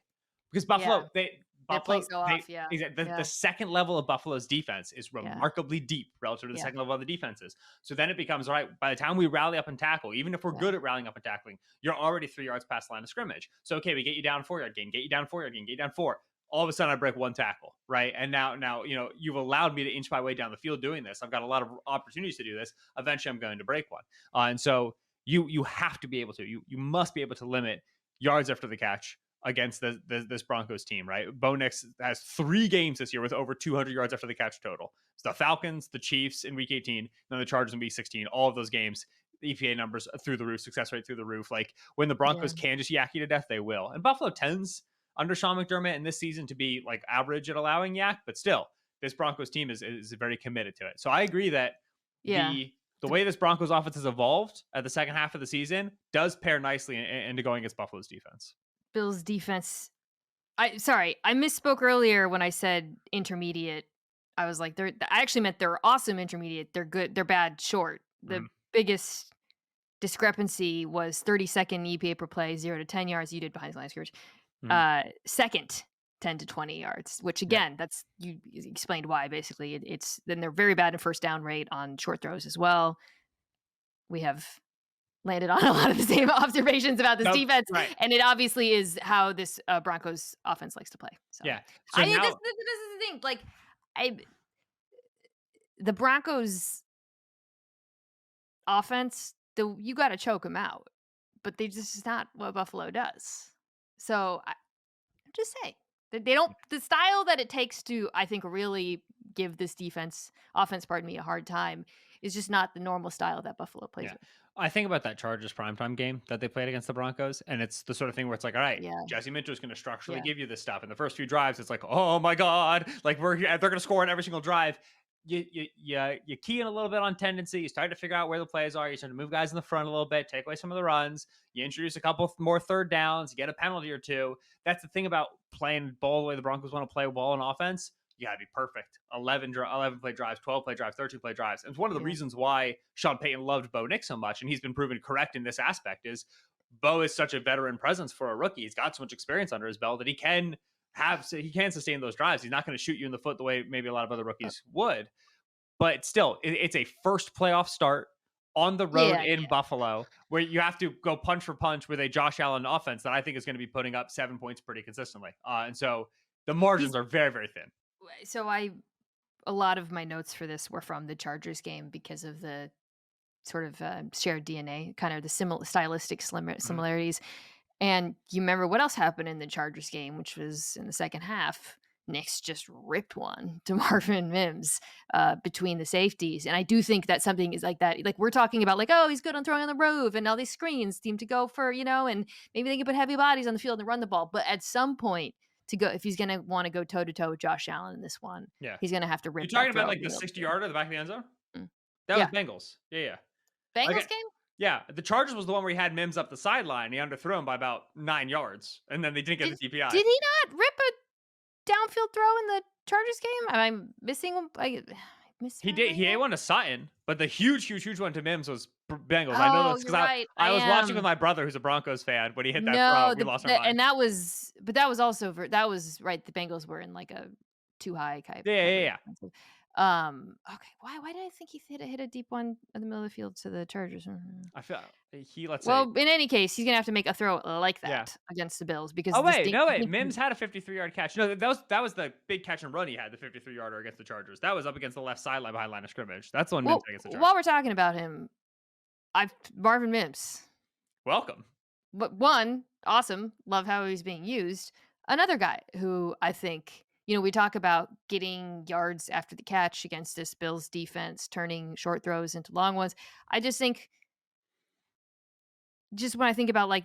because Yeah. Buffalo they They're playing Buffalo, so off. Yeah. the Yeah. second level of Buffalo's defense is Yeah. remarkably deep relative to the Yeah. second level of the defenses. So then it becomes all right. By the time we rally up and tackle, even if we're Yeah. good at rallying up and tackling, you're already 3 yards past the line of scrimmage. So okay, we get you down 4 yard gain, get you down 4 yard gain, get you down four. All of a sudden, I break one tackle, right? And now you've allowed me to inch my way down the field doing this. I've got a lot of opportunities to do this. Eventually, I'm going to break one, and so you have to be able to. You must be able to limit yards after the catch against this Broncos team, right? Bo Nix has 3 games this year with over 200 yards after the catch total. It's the Falcons, the Chiefs in Week 18, and then the Chargers in Week 16. All of those games, the EPA numbers through the roof, success rate through the roof. Like when the Yeah. Broncos can just yak you to death, they will. And Buffalo tends under Sean McDermott in this season to be like average at allowing yak, but still, this Broncos team is very committed to it. So I agree that Yeah. the way this Broncos offense has evolved at the second half of the season does pair nicely into going against Buffalo's defense. Bills defense. I misspoke earlier when I said intermediate. I was like, I actually meant they're awesome intermediate. They're good. They're bad short. The Mhm. biggest discrepancy was 32nd EPA per play, 0 to 10 yards. You did behind the line of scrimmage. Mhm. Second, 10 to 20 yards, which Yeah. again, that's you explained why basically it's then they're very bad in first down rate on short throws as well. We have landed on a lot of the same observations about this Nope. defense, Right. and it obviously is how this Broncos offense likes to play. So Yeah. So I this now, is the thing. Like I the Broncos offense, you got to choke them out, but they just is not what Buffalo does. So I'm just saying that they don't the style that it takes to I think really give this offense, pardon me, a hard time is just not the normal style that Buffalo plays yeah, with. I think about that Chargers primetime game that they played against the Broncos, and it's the sort of thing where it's like, all right, Yeah, Jesse Minter is going to structurally yeah, give you this stuff. In the first few drives, it's like, oh my god, like they're going to score on every single drive. You key in a little bit on tendency. You start to figure out where the plays are. You start to move guys in the front a little bit, take away some of the runs. You introduce a couple more third downs. You get a penalty or two. That's the thing about playing ball the way the Broncos want to play ball in offense. You got to be perfect. 11 play drives, 12 play drives, 13 play drives. And it's one of the yeah, reasons why Sean Payton loved Bo Nix so much, and he's been proven correct in this aspect, is Bo is such a veteran presence for a rookie. He's got so much experience under his belt that he can sustain those drives. He's not going to shoot you in the foot the way maybe a lot of other rookies would. But still, it's a first playoff start on the road yeah, in yeah. Buffalo where you have to go punch for punch with a Josh Allen offense that I think is going to be putting up 7 points pretty consistently. And so the He's margins are very, very thin. so I a lot of my notes for this were from the Chargers game because of the sort of shared DNA, kind of the stylistic Mhm. similarities. And you remember what else happened in the Chargers game, which was in the second half. Knicks just ripped one to Marvin Mims between the safeties. And I do think that something is like that. Like we're talking about like, oh, he's good on throwing on the road and all these screens seem to go for, and maybe they can put heavy bodies on the field and run the ball. But at some point to go, if he's going to want to go toe to toe with Josh Allen in this one, Yeah. he's going to have to You're rip talking that about throw a like the little 60 bit. yarder at the back of the end zone? Mm. That was Yeah. Bengals. Yeah, yeah. Bengals Okay. game? Yeah. The Chargers was the one where he had Mims up the sideline. He underthrew him by about 9 yards, and then they didn't get Did the DPI. did he not rip a downfield throw in the Chargers game? Am I missing one? I He did. misremembering He ate that? one to Sutton, but the huge, huge, huge one to Mims was Bengals. I know Oh, this because you're right. I I was watching with am. my brother, who's a Broncos fan. When he hit that throw, No, we lost our the mind. and that was but that was also that was right, the Bengals were in like a too high Yeah, type yeah, of yeah. defensive. Okay, why did I think he hit a deep one in the middle of the field to the Chargers? Mhm. I feel let's say, Well, in any case, he's gonna have to make a throw like yeah. that against the Bills because Oh, this wait, dink no, wait, Mims had a 53-yard catch. No, that was the big catch and run he had, the 53-yarder against the Chargers. That was up against the left sideline behind line of scrimmage. That's the one Mims well, had against the Chargers. while we're talking about him, I've Marvin Mims. Welcome. But one, awesome, love how he's being used. Another guy who I think, we talk about getting yards after the catch against this Bills defense, turning short throws into long ones. I just think, just when I think about, like,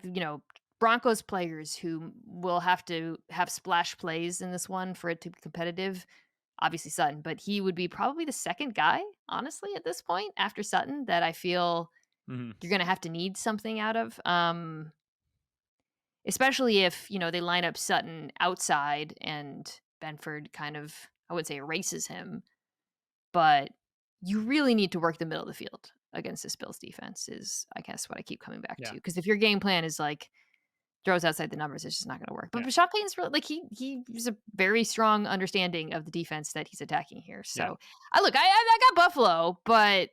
Broncos players who will have to have splash plays in this one for it to be competitive, obviously Sutton, but he would be probably the second guy, honestly, at this point after Sutton that I feel Mhm. you're gonna have to need something out of. Especially if, they line up Sutton outside and Benford kind of, I wouldn't say erases him, but you really need to work the middle of the field against this Bills defense is, I guess, what I keep coming back to. Yeah, Because if your game plan is like throws outside the numbers, it's just not gonna work. yeah, But Sean Payton's really like he's a very strong understanding of the defense that he's attacking here. yeah, So I look, I got Buffalo, but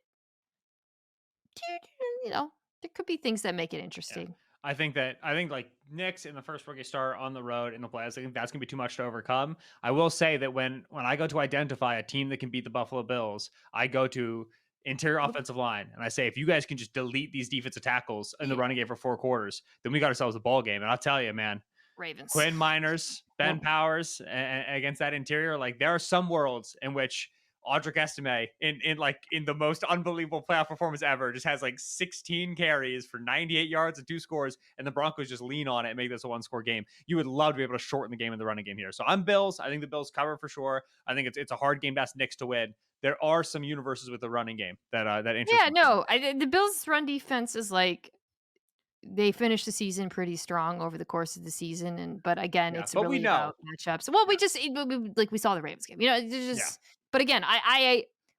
you know, there could be things that make it yeah. interesting. I think like Knicks in the first rookie start on the road in the playoffs, I think that's gonna be too much to overcome. I will say that when I go to identify a team that can beat the Buffalo Bills, I go to interior offensive line and I say, if you guys can just delete these defensive tackles in the Yeah, running game for 4 quarters, then we got ourselves a ball game. And I'll tell you, man, Ravens. Quinn Miners, Ben Well, Powers against that interior. Like there are some worlds in which Audric Estime in the most unbelievable playoff performance ever just has like 16 carries for 98 yards and 2 scores, and the Broncos just lean on it and make this a 1-score game. You would love to be able to shorten the game in the running game here. So I'm Bills. I think the Bills cover for sure. I think it's a hard game to ask Knicks to win. There are some universes with the running game that interest yeah, me quite a no, bit. the Bills' run defense is like they finished the season pretty strong over the course of the season, but again, Yeah, it's but we really know. about matchups. Well, we Yeah, just like we saw the Ravens game, it's yeah, just. But again,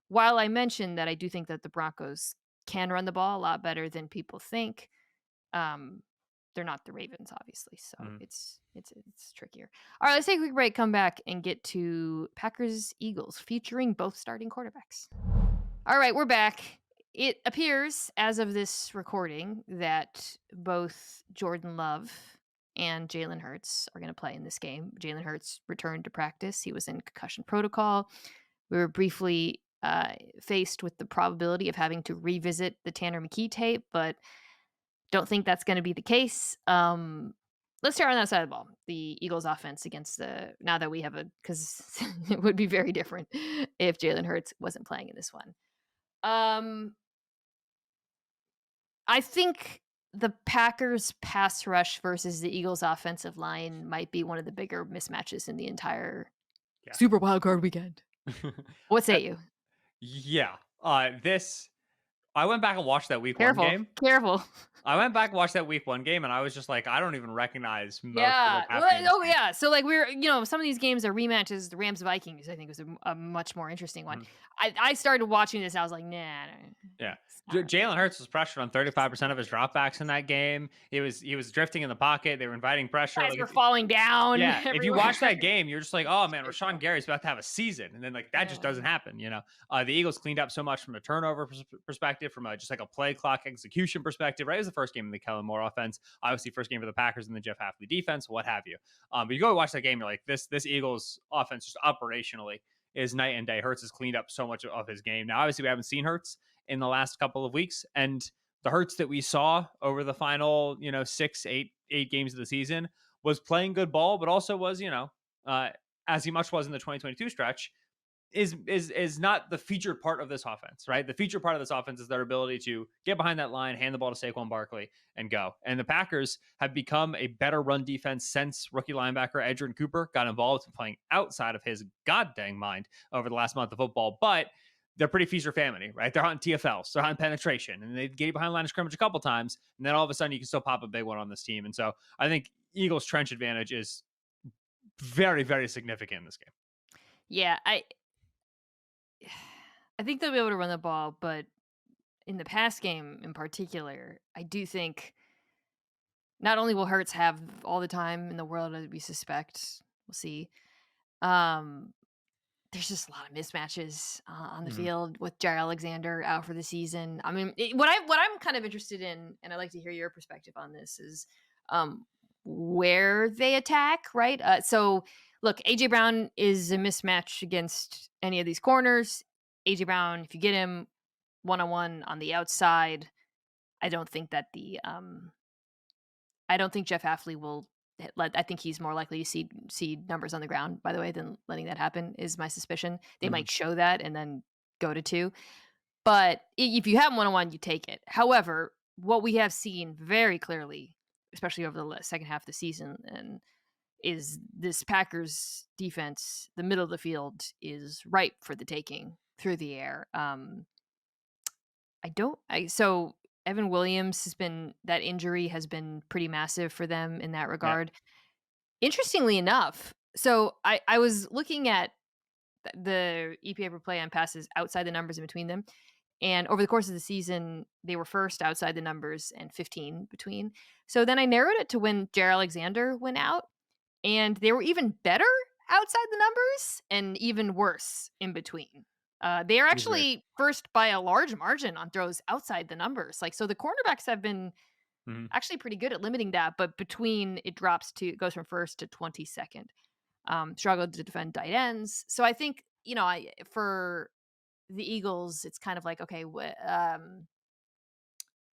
while I mentioned that I do think that the Broncos can run the ball a lot better than people think, um, they're not the Ravens, obviously, so mhm. it's trickier. All right, let's take a quick break, come back, and get to Packers Eagles, featuring both starting quarterbacks. All right, we're back. It appears, as of this recording, that both Jordan Love and Jalen Hurts are going to play in this game. Jalen Hurts returned to practice. He was in concussion protocol. We were briefly faced with the probability of having to revisit the Tanner McKee tape, but don't think that's going to be the case. Let's start on that side of the ball. The Eagles offense against now that we have because it would be very different if Jalen Hurts wasn't playing in this one. Um, I think the Packers pass rush versus the Eagles offensive line might be one of the bigger mismatches in the entire Yeah. Super Wild Card weekend. What Uh, say you? yeah. This I went back and watched that week 1 Careful, game. careful. I went back and watched that week 1 game, and I was just like, I don't even recognize most of Yeah. what's happening in this Oh, game. yeah. So, like, some of these games are rematches. The Rams Vikings, I think, was a much more interesting one. Mhm. I started watching this. I was like, nah, Yeah. it's not really. Jalen Hurts was pressured on 35% of his dropbacks in that game. He was drifting in the pocket. They were inviting pressure. Guys Like were falling down yeah, if you watch everywhere. that game, you're just like, oh man, It's Rashawn terrible. Gary's about to have a season, and then like that just Yeah. doesn't happen. The Eagles cleaned up so much from a turnover perspective, from just like a play clock execution perspective. Right, it was the first game in the Kellen Moore offense, obviously first game for the Packers and the Jeff Hafley defense, what have you. But you go watch that game, you're like, this Eagles offense just operationally is night and day. Hurts has cleaned up so much of his game. Now, obviously, we haven't seen Hurts in the last couple of weeks, and the Hurts that we saw over the final, 6, 8 games of the season was playing good ball, but also was, uh, as he much was in the 2022 stretch, is not the featured part of this offense, right? The featured part of this offense is their ability to get behind that line, hand the ball to Saquon Barkley, and go. And the Packers have become a better run defense since rookie linebacker Edgerrin Cooper got involved in playing outside of his goddamn mind over the last month of football. But they're pretty feast or famine, right? They're hunting TFLs, they're hunting penetration, and they get you behind the line of scrimmage a couple times, and then all of a sudden you can still pop a big one on this team. And so I think Eagles' trench advantage is very, very significant in this game. Yeah, I think they'll be able to run the ball, but in the pass game in particular, I do think not only will Hurts have all the time in the world as we suspect, we'll see. Um, there's just a lot of mismatches on the Mhm. field with Jair Alexander out for the season. I mean, what I'm kind of interested in, and I'd like to hear your perspective on this, is um, where they attack. Right. So look, AJ Brown is a mismatch against any of these corners. AJ Brown, if you get him one on one on the outside, I don't think that I don't think Jeff Hafley will let. I think he's more likely to see numbers on the ground, by the way, than letting that happen, is my suspicion. They Mhm. might show that and then go to 2. But if you have 'em one-on-one, you take it. However, what we have seen very clearly, especially over the second half of the season, and is this Packers defense, the middle of the field is ripe for the taking through the air. I don't I so Evan Williams has been that injury has been pretty massive for them in that Yeah. regard. Interestingly enough, so I was looking at the EPA per play on passes outside the numbers in between them, and over the course of the season, they were first outside the numbers and 15 between. So then I narrowed it to when Jair Alexander went out, and they were even better outside the numbers and even worse in between. They are That is weird. actually first by a large margin on throws outside the numbers. Like, so the cornerbacks have been Mhm. actually pretty good at limiting that, but between it goes from first to 22nd. Struggled to defend tight ends. So I think, for the Eagles, it's kind of like, okay,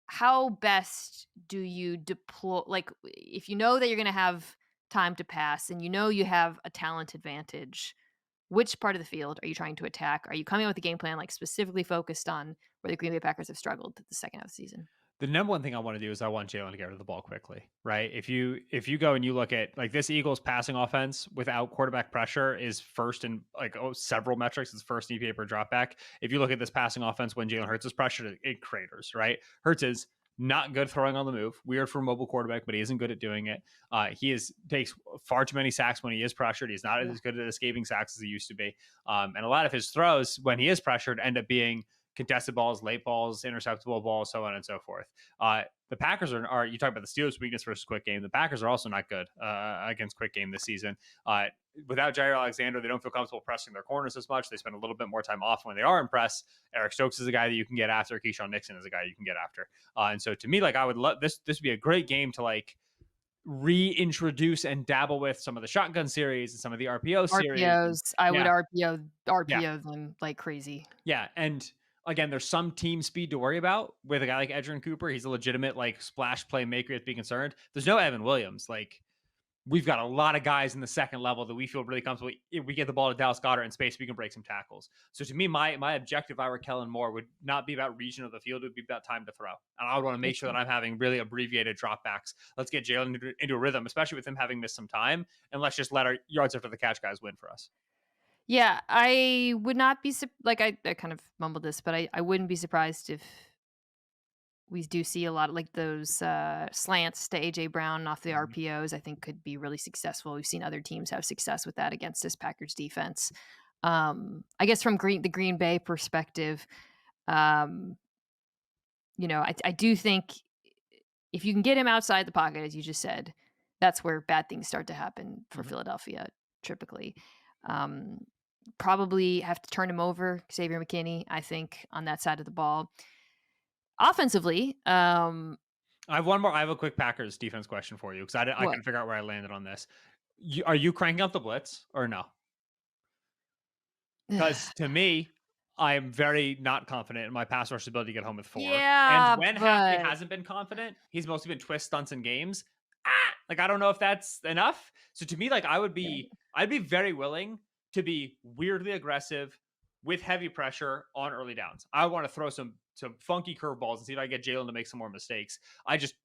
how best do you deploy, like, if you know that you're going to have time to pass and you know you have a talent advantage, which part of the field are you trying to attack? Are you coming up with a game plan like specifically focused on where the Green Bay Packers have struggled the second half of the season? The number one thing I want to do is I want Jalen to get rid of the ball quickly, right? If you go and you look at like this Eagles passing offense without quarterback pressure is first in like several metrics. It's first in EPA per dropback. If you look at this passing offense when Jalen Hurts is pressured, it craters, right? Hurts is not good throwing on the move. Weird for a mobile quarterback, but he isn't good at doing it. Takes far too many sacks when he is pressured. He's not Yeah. as good at escaping sacks as he used to be. And a lot of his throws when he is pressured end up being contested balls, late balls, interceptable balls, so on and so forth. The Packers are you talk about the Steelers' weakness versus quick game. The Packers are also not good against quick game this season. Without Jair Alexander, they don't feel comfortable pressing their corners as much. They spend a little bit more time off when they are in press. Eric Stokes is a guy that you can get after. Keyshawn Nixon is a guy you can get after. And so to me, like I would love this. This would be a great game to like reintroduce and dabble with some of the shotgun series and some of the RPO series. And RPOs, I would yeah, yeah, RPO them like crazy. yeah, and again, there's some team speed to worry about with a guy like Edgerrin Cooper. He's a legitimate like splash playmaker to be concerned. There's no Evan Williams. Like we've got a lot of guys in the second level that we feel really comfortable. If we get the ball to Dallas Goddard in space, we can break some tackles. So to me, my objective, if I were Kellen Moore, would not be about region of the field. It would be about time to throw. And I would want to make sure that I'm having really abbreviated dropbacks. Let's get Jalen into a rhythm, especially with him having missed some time. And let's just let our yards after the catch guys win for us. Yeah, I would not be like, I kind of mumbled this, but I wouldn't be surprised if we do see a lot of like those slants to AJ Brown off the Mhm. RPOs. I think could be really successful. We've seen other teams have success with that against this Packers defense. I guess from the Green Bay perspective, um, I do think if you can get him outside the pocket, as you just said, that's where bad things start to happen for Mhm. Philadelphia typically. Um, Probably have to turn him over, Xavier McKinney, I think, on that side of the ball. Offensively, I have one more. I have a quick Packers defense question for you because I what? couldn't figure out where I landed on this. Are you cranking up the blitz or no? Because to me, I am very not confident in my pass rush ability to get home with four. And Yeah, when Hafley but hasn't been confident, he's mostly been twist stunts in games. Like I don't know if that's enough. So to me, like yeah. I'd be very willing to be weirdly aggressive with heavy pressure on early downs. I want to throw some funky curveballs and see if I get Jalen to make some more mistakes.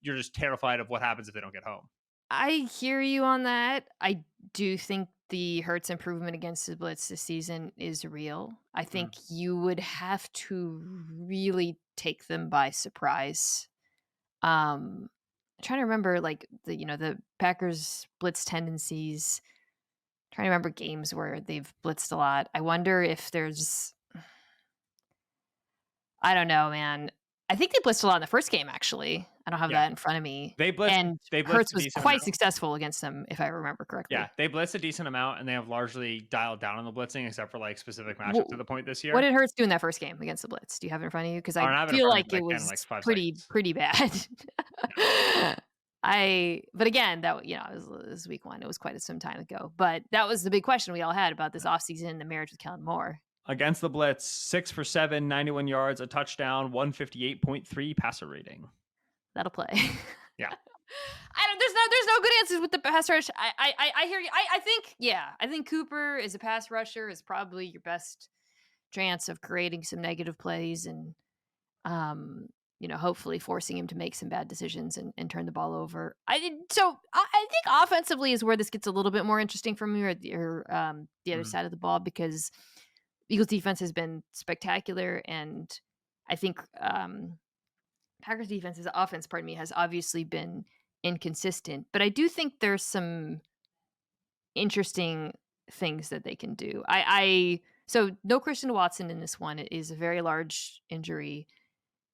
You're just terrified of what happens if they don't get home. I hear you on that. I do think the Hertz improvement against the blitz this season is real. I Mhm. think you would have to really take them by surprise. I'm trying to remember like the Packers blitz tendencies. Trying to remember games where they've blitzed a lot. I wonder if there's I don't know, man. I think they blitzed a lot in the first game, actually. I don't have Yeah. that in front of me, They blitzed and they blitzed Hurts a was decent quite amount. successful against them, if I remember Yeah, correctly. they blitzed a decent amount, and they have largely dialed down on the blitzing except for, like, specific matchups Wh to the point this what year. did Hurts do in that first game against the Blitz? Do you have it in front of you? Because I I don't have it in feel front of me, like but I it can in, like, was 5 pretty seconds. pretty bad. Yeah. But again, it was week 1. It was quite some time ago, but that was the big question we all had about this offseason, the marriage with Kellen Moore. Against the blitz, 6 for 7, 91 yards, a touchdown, 158.3 passer rating. That'll play. Yeah. I don't. There's no good answers with the pass rush. I hear you. I think yeah. I think Cooper is a pass rusher is probably your best chance of creating some negative plays and um hopefully forcing him to make some bad decisions and turn the ball over. I think offensively is where this gets a little bit more interesting for me or the other Mhm. side of the ball because Eagles defense has been spectacular and I think Packers defense's offense, pardon me, has obviously been inconsistent, but I do think there's some interesting things that they can do. So no Christian Watson in this one. It is a very large injury.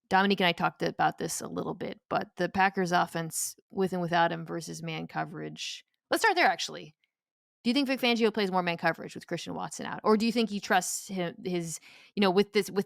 Dominique and I talked about this a little bit, but the Packers offense with and without him versus man coverage. Let's start there actually. Do you think Vic Fangio plays more man coverage with Christian Watson out? Or do you think he trusts with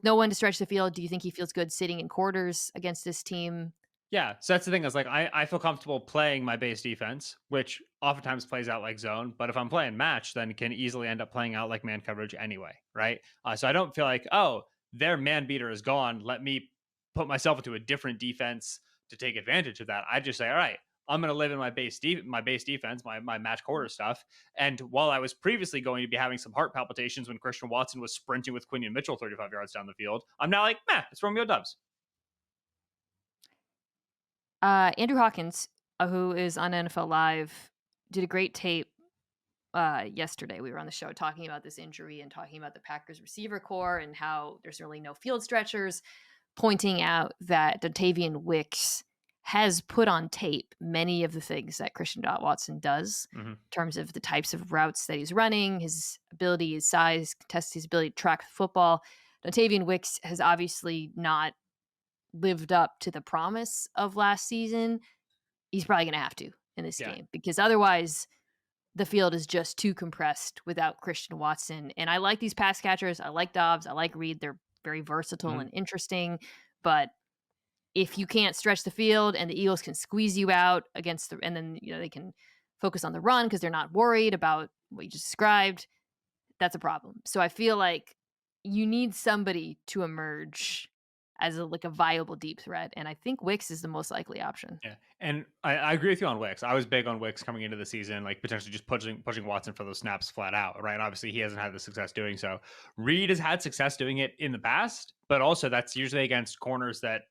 no one to stretch the field, do you think he feels good sitting in quarters against this team? Yeah, so that's the thing is, like, I feel comfortable playing my base defense, which oftentimes plays out like zone, but if I'm playing match, then it can easily end up playing out like man coverage anyway, right? So I don't feel like, "Oh, their man beater is gone, let me put myself into a different defense to take advantage of that." I just say, "Alright, I'm gonna live in my base defense, my match quarter stuff." And while I was previously going to be having some heart palpitations when Christian Watson was sprinting with Quinion Mitchell 35 yards down the field, I'm now like, "Meh, it's Romeo Dubs." Andrew Hawkins, who is on NFL Live, did a great tape yesterday. We were on the show talking about this injury and talking about the Packers receiver core and how there's really no field stretchers, pointing out that Dontavian Wicks has put on tape many of the things that Christian Watson does Mhm. in terms of the types of routes that he's running, his ability, his size, contest his ability to track the football. Dontavian Wicks has obviously not lived up to the promise of last season. He's probably going to have to in this Yeah. game because otherwise the field is just too compressed without Christian Watson. And I like these pass catchers. I like Dobbs. I like Reed. They're very versatile Mhm. and interesting. But if you can't stretch the field and the Eagles can squeeze you out and then they can focus on the run because they're not worried about what you just described, that's a problem. So I feel like you need somebody to emerge as a viable deep threat, and I think Wicks is the most likely option. Yeah, and I agree with you on Wicks. I was big on Wicks coming into the season, like potentially just pushing Watson for those snaps flat out, right? Obviously, he hasn't had the success doing so. Reed has had success doing it in the past, but also that's usually against corners that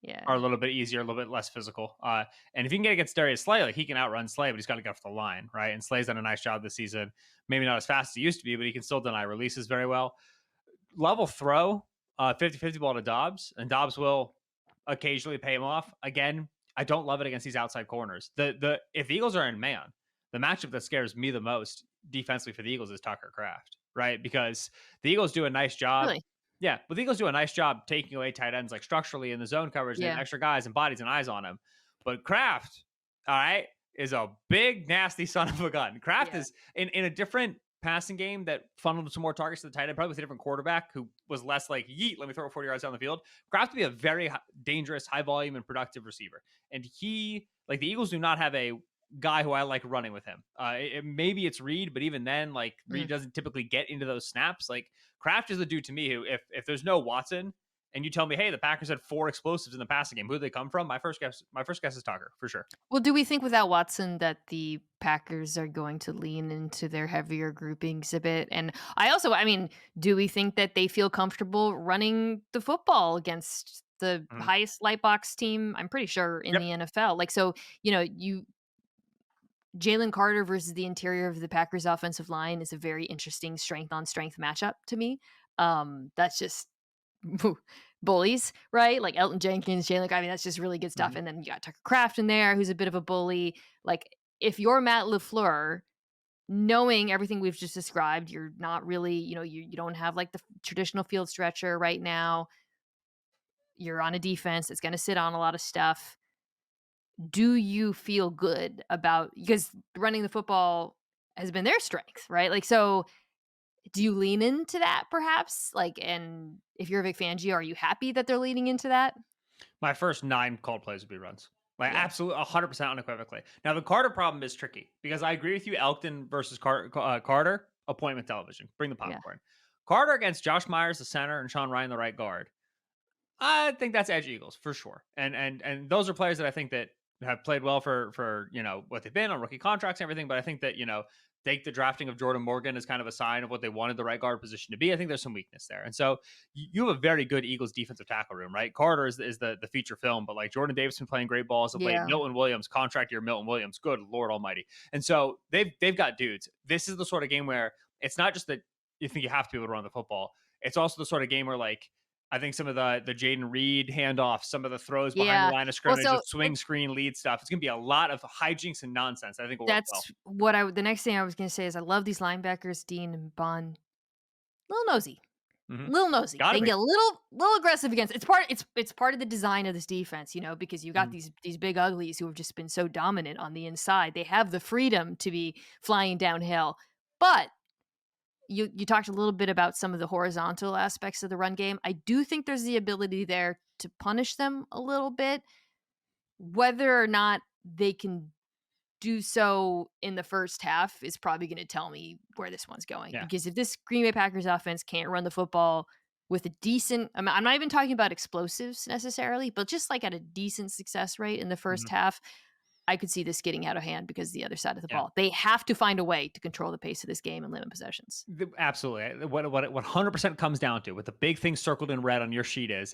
are a Yeah. little bit easier, a little bit less physical. And if you can get against Darius Slay, like he can outrun Slay, but he's got to get off the line, right? And Slay's done a nice job this season. Maybe not as fast as he used to be, but he can still deny releases very well. Level throw, 50-50 ball to Dobbs, and Dobbs will occasionally pay him off. Again, I don't love it against these outside corners. The if the Eagles are in man, the matchup that scares me the most defensively for the Eagles is Tucker Kraft, right? Because the Eagles do a nice job. Really? Yeah, but the Eagles do a nice job taking away tight ends like structurally in the zone coverage. They have Yeah. extra guys and bodies and eyes on him. But Kraft, all right, is a big nasty son of a gun. Kraft Yeah. is in a different passing game that funneled some more targets to the tight end, probably with a different quarterback who was less like, yeet, let me throw it 40 yards down the field. Kraft to be a very dangerous, high volume, and productive receiver. And the Eagles do not have a guy who I like running with him. Maybe it's Reed, but even then, like Reed Mhm. doesn't typically get into those snaps. Like Kraft is the dude to me who, if there's no Watson, and you tell me, hey, the Packers had 4 explosives in the passing game, who do they come from? My first guess is Tucker for sure. Well, do we think without Watson that the Packers are going to lean into their heavier groupings a bit? And do we think that they feel comfortable running the football against the Mhm. highest light box team, I'm pretty sure, in Yep. the NFL? Like, so, you Jalen Carter versus the interior of the Packers offensive line is a very interesting strength on strength matchup to me. That's just bullies, right? Like Elton Jenkins, Jalen. That's just really good stuff. Mhm. And then you got Tucker Kraft in there, who's a bit of a bully. Like, if you're Matt Lafleur, knowing everything we've just described, you're not really, you don't have like the traditional field stretcher right now. You're on a defense that's going to sit on a lot of stuff. do you feel good about, because running the football has been their strength, right? Like, so do you lean into that perhaps? Like, and if you're a Vic Fangio, are you happy that they're leaning into that? My first 9 called plays would be runs. Like, Yeah. absolutely 100% unequivocally. Now, the Carter problem is tricky because I agree with you. Elkton versus Carter, appointment television. Bring the Yeah. popcorn. Carter against Josh Myers, the center, and Sean Ryan, the right guard. I think that's edge Eagles for sure. And those are players that I think that have played well for what they've been on rookie contracts and everything. But I think that take the drafting of Jordan Morgan as kind of a sign of what they wanted the right guard position to be. I think there's some weakness there, and so you have a very good Eagles defensive tackle room, right? Carter is the feature film, but like Jordan Davis been playing great balls of late. Yeah. Milton Williams, contract year Milton Williams, good Lord Almighty, and so they've got dudes. This is the sort of game where it's not just that you think you have to be able to run the football. It's also the sort of game where like I think some of the Jaden Reed handoffs, some of the throws behind the Yeah. line of Well, scrimmage, the so swing screen lead stuff. It's going to be a lot of hijinks and nonsense. I think will work well. that's what the next thing I was gonna say is I love these linebackers, Dean and Bond. Little nosy. Hmm. Little nosy. Got They to can be. get a little aggressive against it's part of the design of this defense, because you got Mhm. these big uglies who have just been so dominant on the inside. They have the freedom to be flying downhill. But you talked a little bit about some of the horizontal aspects of the run game. I do think there's the ability there to punish them a little bit. Whether or not they can do so in the first half is probably going to tell me where this one's going. Yeah. Because if this Green Bay Packers offense can't run the football with a decent, I'm not even talking about explosives necessarily, but just like at a decent success rate in the first Mhm. half, I could see this getting out of hand because the other side of the Yeah. ball. They have to find a way to control the pace of this game and limit possessions. Absolutely. What it 100% comes down to, what the big thing circled in red on your sheet is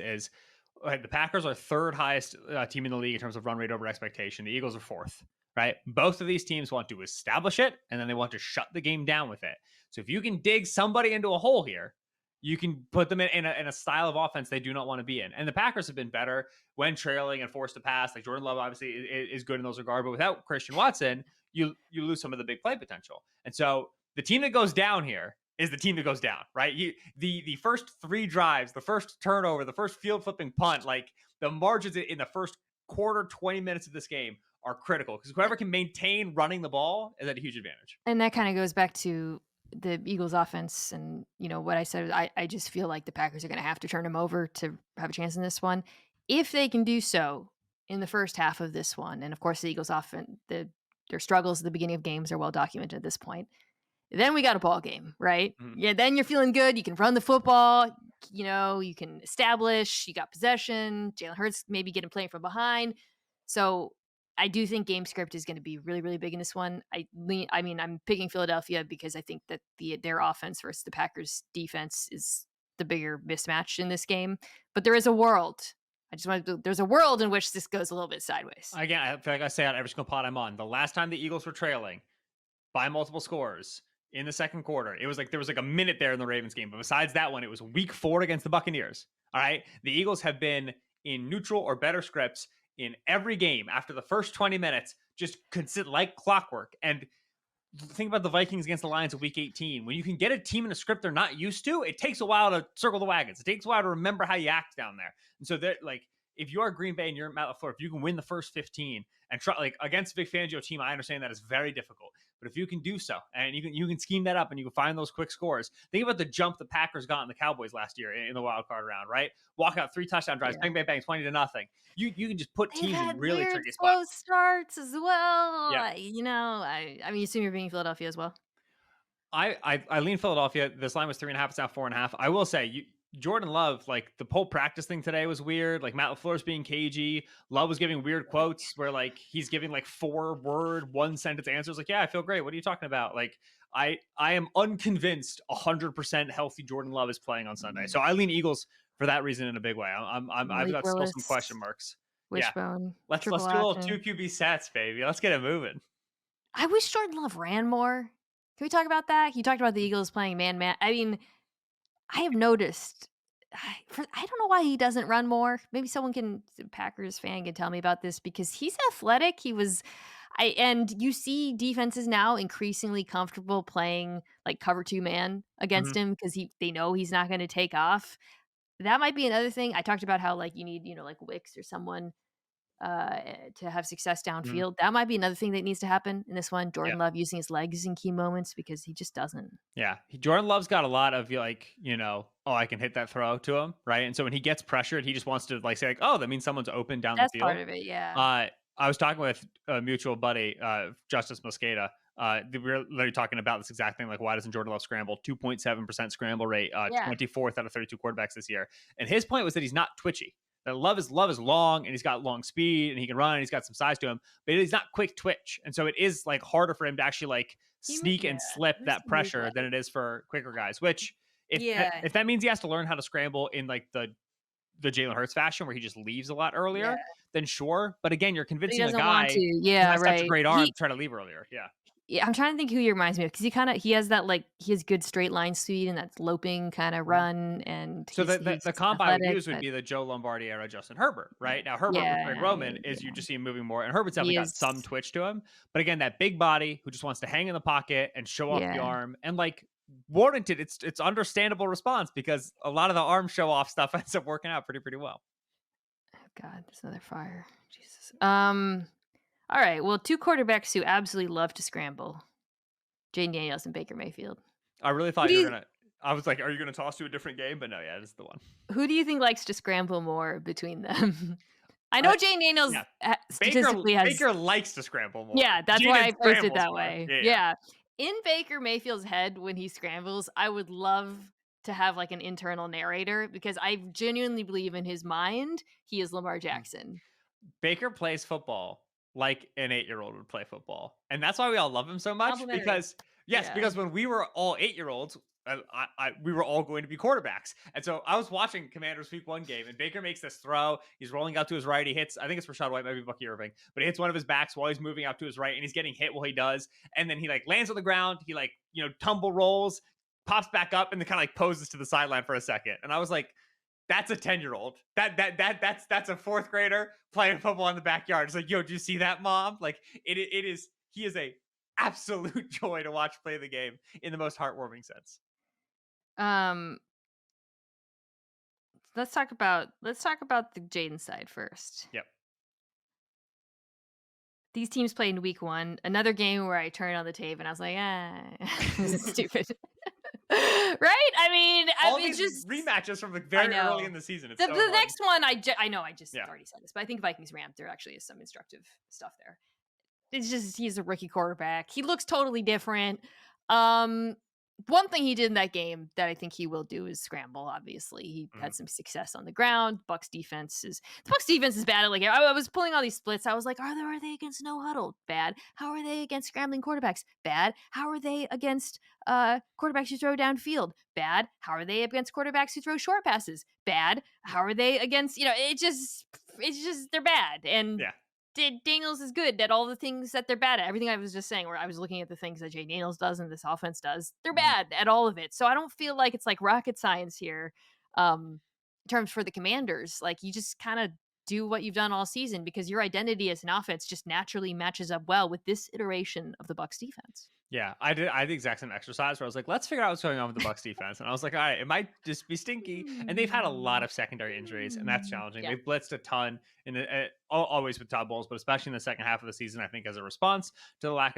the Packers are third highest team in the league in terms of run rate over expectation. The Eagles are fourth, right? Both of these teams want to establish it and then they want to shut the game down with it. So if you can dig somebody into a hole here, you can put them in a style of offense they do not want to be in. And the Packers have been better when trailing and forced to pass. Like Jordan Love obviously is good in those regards, but without Christian Watson, you lose some of the big play potential. And so the team that goes down here is the team that goes down, right? The first 3 drives, the first turnover, the first field flipping punt, like the margins in the first quarter, 20 minutes of this game are critical because whoever can maintain running the ball is at a huge advantage. And that kind of goes back to the Eagles offense and, what I said. I just feel like the Packers are going to have to turn them over to have a chance in this one. If they can do so in the first half of this one, and of course the Eagles often their struggles at the beginning of games are well documented at this point. Then we got a ball game, right? Mhm. Yeah, then you're feeling good. You can run the football. You can establish. You got possession. Jalen Hurts maybe getting playing from behind. So I do think game script is going to be really, really big in this one. I'm picking Philadelphia because I think that their offense versus the Packers defense is the bigger mismatch in this game. But there is a world. There's a world in which this goes a little bit sideways. Again, I feel like I say on every single pod I'm on. The last time the Eagles were trailing by multiple scores in the second quarter, it was like there was like a minute there in the Ravens game. But besides that one, it was week 4 against the Buccaneers. All right. The Eagles have been in neutral or better scripts in every game after the first 20 minutes, just consider like clockwork. And think about the Vikings against the Lions of week 18. When you can get a team in a script they're not used to, it takes a while to circle the wagons. It takes a while to remember how you act down there. And so that like if you are Green Bay and you're Matt LaFleur, if you can win the first 15 and try like against Vic Fangio team, I understand that is very difficult. But if you can do so and you can scheme that up and you can find those quick scores, think about the jump the Packers got in the Cowboys last year in the wild card round, right? Walk out 3 touchdown drives, Yeah. bang, bang, bang, 20-0. You can just put They've teams in had really weird tricky slow spots. starts as well. Yeah. I assume you're being Philadelphia as well. I lean Philadelphia. This line was 3.5. It's now 4.5. I will say, Jordan Love, like the whole practice thing today was weird. Like Matt LaFleur's being cagey. Love was giving weird quotes where like he's giving like 4-word, 1-sentence answers. Like, yeah, I feel great. What are you talking about? Like, I am unconvinced 100% healthy Jordan Love is playing on Sunday. So I lean Eagles for that reason in a big way. I've Malik got still some Willis, question marks. Yeah, wishbone, let's triple do a little two option. QB sets, baby. Let's get it moving. I wish Jordan Love ran more. Can we talk about that? You talked about the Eagles playing man. I mean, I have noticed. I don't know why he doesn't run more. Maybe someone can, Packers fan, can tell me about this because he's athletic. And you see defenses now increasingly comfortable playing like cover 2 man against Mhm. him because they know he's not going to take off. That might be another thing. I talked about how like you need like Wicks or someone to have success Mhm. downfield. That might be another thing that needs to happen in this one. Yeah. Jordan Love using his legs in key moments because he just doesn't. Yeah. Jordan Love's got a lot of like, oh, I can hit that throw to him, right? And so when he gets pressured, he just wants to like say like, oh, that means someone's open down the That's part field. of it, yeah. Uh, I was talking with a mutual buddy, Justice Mosqueda. We were literally talking about this exact thing. Like, why doesn't Jordan Love scramble? 2.7% scramble rate, Yeah. 24th out of 32 quarterbacks this year. And his point was that he's not twitchy. That Love is long and he's got long speed and he can run and he's got some size to him, but he's not quick twitch. And so it is like harder for him to actually like sneak Yeah, and slip he has that to move pressure than like it is for quicker guys. Which yeah, if that means he has to learn how to scramble in like the Jalen Hurts fashion where he just leaves a lot yeah, earlier, then sure. But again, you're but he convincing a doesn't want guy to. who Yeah, has such a right. great arm to try to leave earlier. Yeah. Yeah, I'm trying to think who he reminds me of because he has that, like he has good straight line speed and that loping kinda Mhm. run, and So he's the comp I would athletic, use would but be the Joe Lombardi era Justin Herbert, right? Now Herbert with Greg yeah, Roman yeah, is you just see him moving more, and Herbert's definitely he got is some twitch to him. But again, that big body who just wants to hang in the pocket and show off the yeah. arm and like warranted. It's understandable response because a lot of the arm show off stuff ends up working out pretty well. Oh god, there's another fire. Jesus. Alright, well, 2 quarterbacks who absolutely love to scramble, Jayden Daniels and Baker Mayfield. I really Who thought do you were you gonna. I was like, are you gonna toss to a different game? But no, yeah, this is the one. who do you think likes to scramble more between them? I know Jayden Daniels Yeah. statistically has Baker likes to scramble more. yeah, that's why Jaden I phrased it scrambles that more. way. Yeah, yeah. Yeah. In Baker Mayfield's head when he scrambles, I would love to have, like, an internal narrator because I genuinely believe in his mind, he is Lamar Mm. Jackson. Baker plays football like an 8-year-old would play football. And that's why we all love him so much Complimentary. because yes, Yeah. because when we were all 8-year-olds, we were all going to be quarterbacks. And so I was watching Commanders week 1 game and Baker makes this throw. He's rolling out to his right. He hits, I think it's Rashad White, maybe Bucky Irving, but he hits one of his backs while he's moving out to his right and he's getting hit while he does. And then he like lands on the ground. He like, tumble rolls, pops back up and then kind of like poses to the sideline for a second. And I was like, that's a 10-year-old. That's a fourth grader playing football in the backyard. It's like, yo, do you see that, mom? Like it is. He is a absolute joy to watch play the game in the most heartwarming sense. Um, let's talk about the Jaden side first. Yep. These teams played in week 1, another game where I turned on the tape and I was like, "Ah, this is stupid." Right? All It's these just rematches from I very early in know. the season. It's The so the annoying. next one, I know I just Yeah. already said this, but I think Vikings Rams, there actually is some instructive stuff there. It's just he's a rookie quarterback. He looks totally different. Um, One thing he did in that game that I think he will do is scramble. Obviously, he Mhm. had some success on the ground. The Bucks defense is bad. Like I was pulling all these splits. I was like, are they against no huddle? Bad. How are they against scrambling quarterbacks? Bad. How are they against quarterbacks who throw downfield? Bad. How are they against quarterbacks who throw short passes? Bad. How are they against it's just they're bad and Yeah. Daniels is good at all the things that they're bad at. Everything I was just saying, where I was looking at the things that Jay Daniels does and this offense does, they're Mhm. bad at all of it. So I don't feel like it's like rocket science here, in terms for the Commanders. Like you just kind of do what you've done all season because your identity as an offense just naturally matches up well with this iteration of the Bucks defense. Yeah, I had the exact same exercise where I was like, let's figure out what's going on with the Bucks defense. And I was like, all right, it might just be stinky. And they've had a lot of secondary injuries, and that's challenging. Yeah, They've blitzed a ton always with Todd Bowles, but especially in the second half of the season, I think as a response to the lack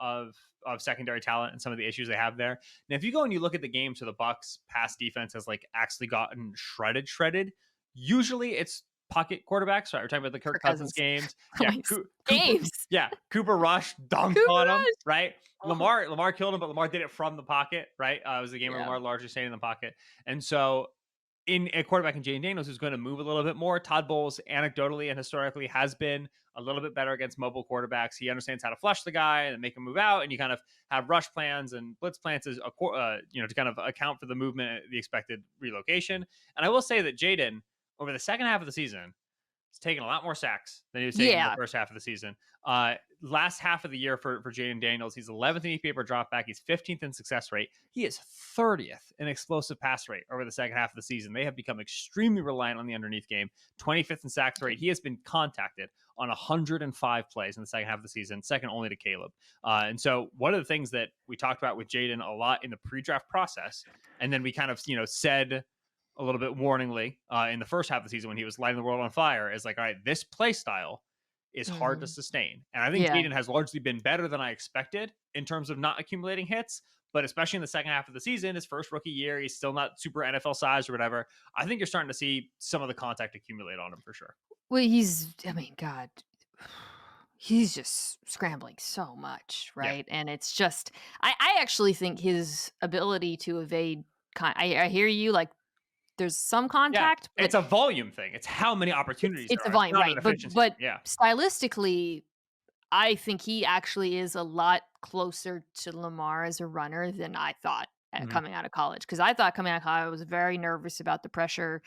of secondary talent and some of the issues they have there. Now, if you go and you look at the game to the Bucks pass defense has like actually gotten shredded. Usually it's pocket quarterbacks, right? We're talking about the Kirk Kirk Cousins Cousins. games. Yeah, Like Cooper. games. Yeah, Cooper Rush dunked Cooper on him, Rush. right? Oh, Lamar killed him, but Lamar did it from the pocket, right? It was a game where yeah. Lamar largely stayed in the pocket, and so in a quarterback in Jane Daniels who's going to move a little bit more. Todd Bowles, anecdotally and historically, has been a little bit better against mobile quarterbacks. He understands how to flush the guy and make him move out, and you kind of have rush plans and blitz plans as to kind of account for the movement, the expected relocation. And I will say that Jaden over the second half of the season, he's taking a lot more sacks than he was taking in the Yeah. first half of the season. Last half of the year for Jaden Daniels, he's 11th in EPA per dropback. He's 15th in success rate. He is 30th in explosive pass rate over the second half of the season. They have become extremely reliant on the underneath game. 25th in sacks rate. He has been contacted on 105 plays in the second half of the season, second only to Caleb. And so one of the things that we talked about with Jaden a lot in the pre-draft process, and then we kind of, said a little bit warningly in the first half of the season when he was lighting the world on fire is like, all right, this play style is hard to Mhm. sustain. And I think Yeah. Jaden has largely been better than I expected in terms of not accumulating hits. But especially in the second half of the season, his first rookie year, he's still not super NFL size or whatever. I think you're starting to see some of the contact accumulate on him for sure. Well, I mean, God, he's just scrambling so much, Yeah. right? And it's just, I actually think his ability to evade, I hear you, like, there's some Yeah. contact, but It's a volume thing. It's how many opportunities it's there a are. It's volume, not an right? efficiency But thing. Yeah. stylistically, I think he actually is a lot closer to Lamar as a runner than I thought Hmm. coming out of college. Because I thought coming out of college, I was very nervous about the pressure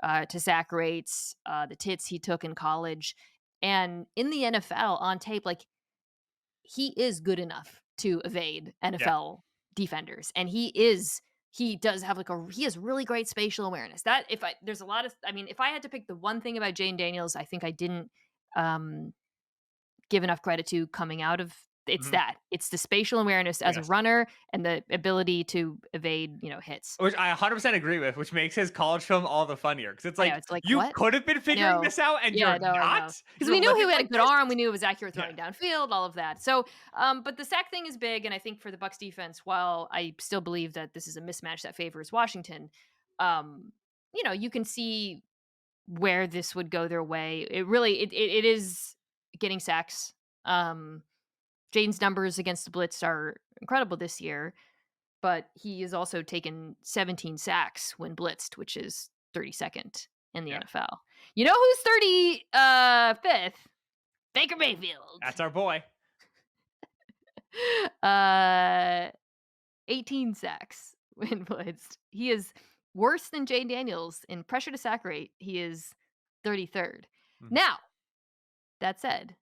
to sack rates, the hits he took in college, and in the NFL on tape, like he is good enough to evade Yeah. NFL defenders, and he does have he has really great spatial awareness. That if I there's a lot of I mean, if I had to pick the one thing about Jane Daniels, I think I didn't um give enough credit to coming out of it's Hmm. that. It's the spatial awareness as a Yes. runner and the ability to evade, hits. Which I 100% agree with, which makes his college film all the funnier because it's I know, like, it's like, you "What?" could have been I figuring know. this out and Yeah, you're no, I not. know because You're we knew he living had a like good this. arm, we knew he was accurate Yeah. throwing downfield, all of that. So, but the sack thing is big, and I think for the Bucs defense, while I still believe that this is a mismatch that favors Washington, um, you can see where this would go their way. It is getting sacks. Um, Jaden's numbers against the blitz are incredible this year, but he has also taken 17 sacks when blitzed, which is 32nd in the Yeah. NFL. You know who's 35th? Baker Mayfield. That's our boy. Uh, 18 sacks when blitzed. He is worse than Jane Daniels in pressure to sack rate. He is 33rd. Mhm. Now, that said,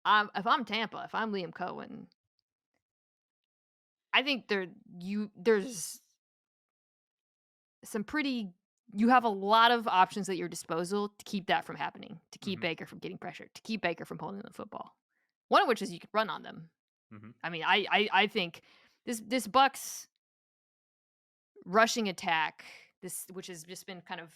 if I'm Tampa, if I'm Liam Cohen, I think there's some pretty you have a lot of options at your disposal to keep that from happening, to keep Mhm. Baker from getting pressure, to keep Baker from holding the football. One of which is you could run on them. Mhm. I mean, I think this Bucks rushing attack, this which has just been kind of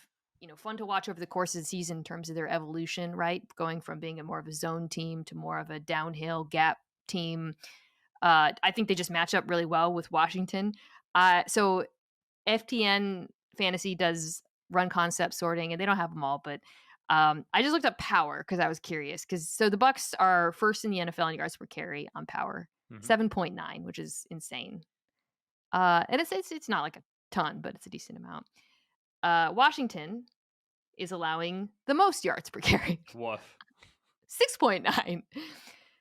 fun to watch over the course of the season in terms of their evolution, right? Going from being a more of a zone team to more of a downhill gap team. I think they just match up really well with Washington. So FTN Fantasy does run concept sorting, and they don't have them all, but I just looked up power because I was curious. Because so the Bucks are first in the NFL in yards per carry on power, Mhm. 7.9, which is insane. And it's not like a ton, but it's a decent amount. Washington is allowing the most yards per carry, Woof. 6.9.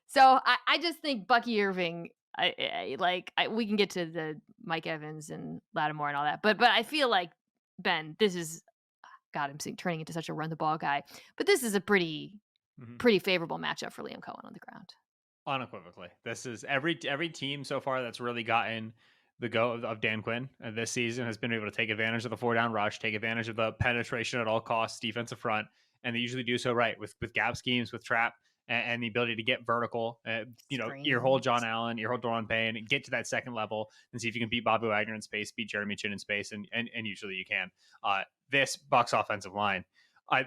So I just think Bucky Irving. We can get to the Mike Evans and Lattimore and all that, but I feel like Ben, this is God. Turning into such a run the ball guy, but this is a Mhm. pretty favorable matchup for Liam Cohen on the ground. Unequivocally, this is every team so far that's really gotten the go of Dan Quinn this season has been able to take advantage of the four down rush, take advantage of the penetration at all costs defensive front, and they usually do so right with gap schemes, with trap, and the ability to get vertical. Earhole John Screens. Allen, earhole Daron Payne, and get to that second level and see if you can beat Bobby Wagner in space, beat Jeremy Chin in space, and usually you can. This Bucks offensive line. You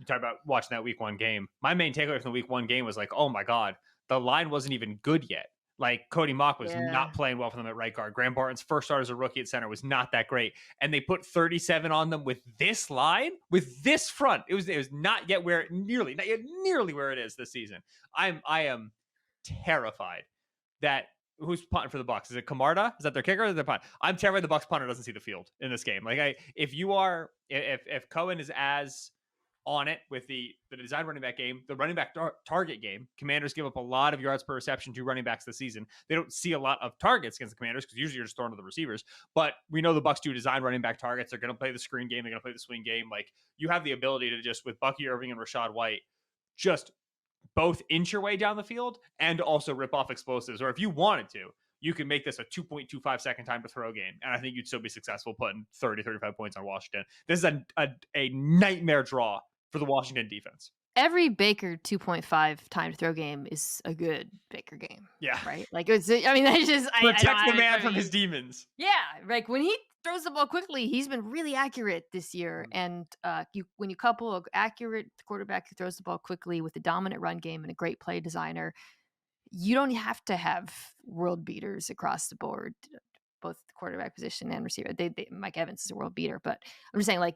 talk about watching that week one game. My main takeaway from the week one game was like, oh my God, the line wasn't even good yet. Like Cody Mock was not Yeah. playing well for them at right guard. Graham Barton's first start as a rookie at center was not that great, and they put 37 on them with this line, with this front. It was not yet nearly where it is this season. I am terrified that who's punting for the Bucks? Is it Camarda? Is that their kicker? Or their punt? I'm terrified the Bucks punter doesn't see the field in this game. Like if Cohen is as on it with the design running back game, the running back target game. Commanders give up a lot of yards per reception to running backs this season. They don't see a lot of targets against the Commanders because usually you're just throwing to the receivers. But we know the Bucks do design running back targets. They're going to play the screen game. They're going to play the swing game. Like you have the ability to just with Bucky Irving and Rashad White, just both inch your way down the field and also rip off explosives. Or if you wanted to, you can make this a 2.25 second time to throw game. And I think you'd still be successful putting 30, 35 points on Washington. This is a nightmare draw for the Washington defense. Every Baker 2.5 time to throw game is a good Baker game, Yeah. right? Like I mean, that's just I don't Protect the I man I from his mean, demons. yeah, like when he throws the ball quickly. He's been really accurate this year, Mm. and when you couple a accurate quarterback who throws the ball quickly with a dominant run game and a great play designer, you don't have to have world beaters across the board, both the quarterback position and receiver. Mike Evans is a world beater, but I'm just saying like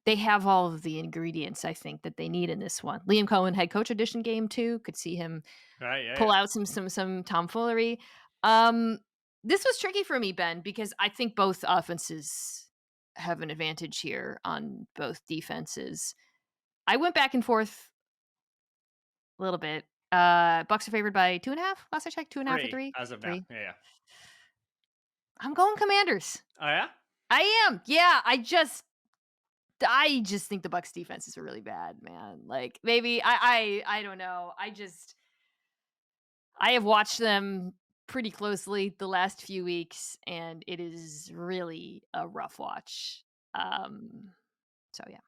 they have all of the ingredients I think that they need in this one. Liam Cohen head coach edition game too. Could see him Right? Yeah, pull yeah. out some tomfoolery. Um, this was tricky for me, Ben, because I think both offenses have an advantage here on both defenses. I went back and forth a little bit. Bucks are favored by 2.5. Last I checked, 2.5 or 3 three. as of now. 3. Yeah, yeah. I'm going Commanders. Oh yeah. I am. Yeah, I just think the Bucks defenses are really bad, man. Like maybe I don't know. I have watched them pretty closely the last few weeks, and it is really a rough watch. So yeah.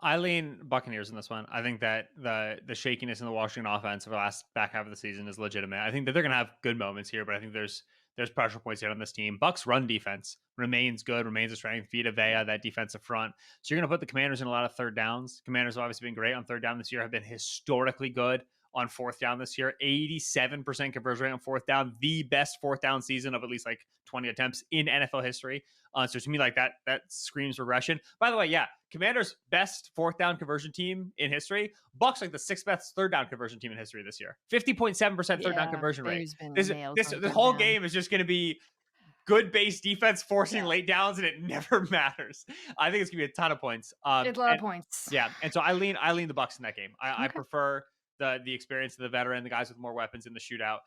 I lean Buccaneers in this one. I think that the shakiness in the Washington offense for the last back half of the season is legitimate. I think that they're going to have good moments here, but I think there's pressure points yet on this team. Bucks run defense remains good, remains a strength. Vita Vea, that defensive front. So you're going to put the Commanders in a lot of third downs. Commanders have obviously been great on third down this year. Have been historically good on fourth down this year. 87% conversion rate on fourth down. The best fourth down season of at least like 20 attempts in NFL history. So to me, like that screams regression. By the way, yeah, Commanders best fourth down conversion team in history. Bucks like the sixth best third down conversion team in history this year. 50.7% third down Yeah, conversion rate. there's been This nails this on this third whole down. game is just going to be good base defense forcing Yeah. late downs, and it never matters. I think it's going to be a ton of points. It's a lot of And points. yeah, and so I lean the Bucks in that game. I Okay. prefer the experience of the veteran, the guys with more weapons in the shootout.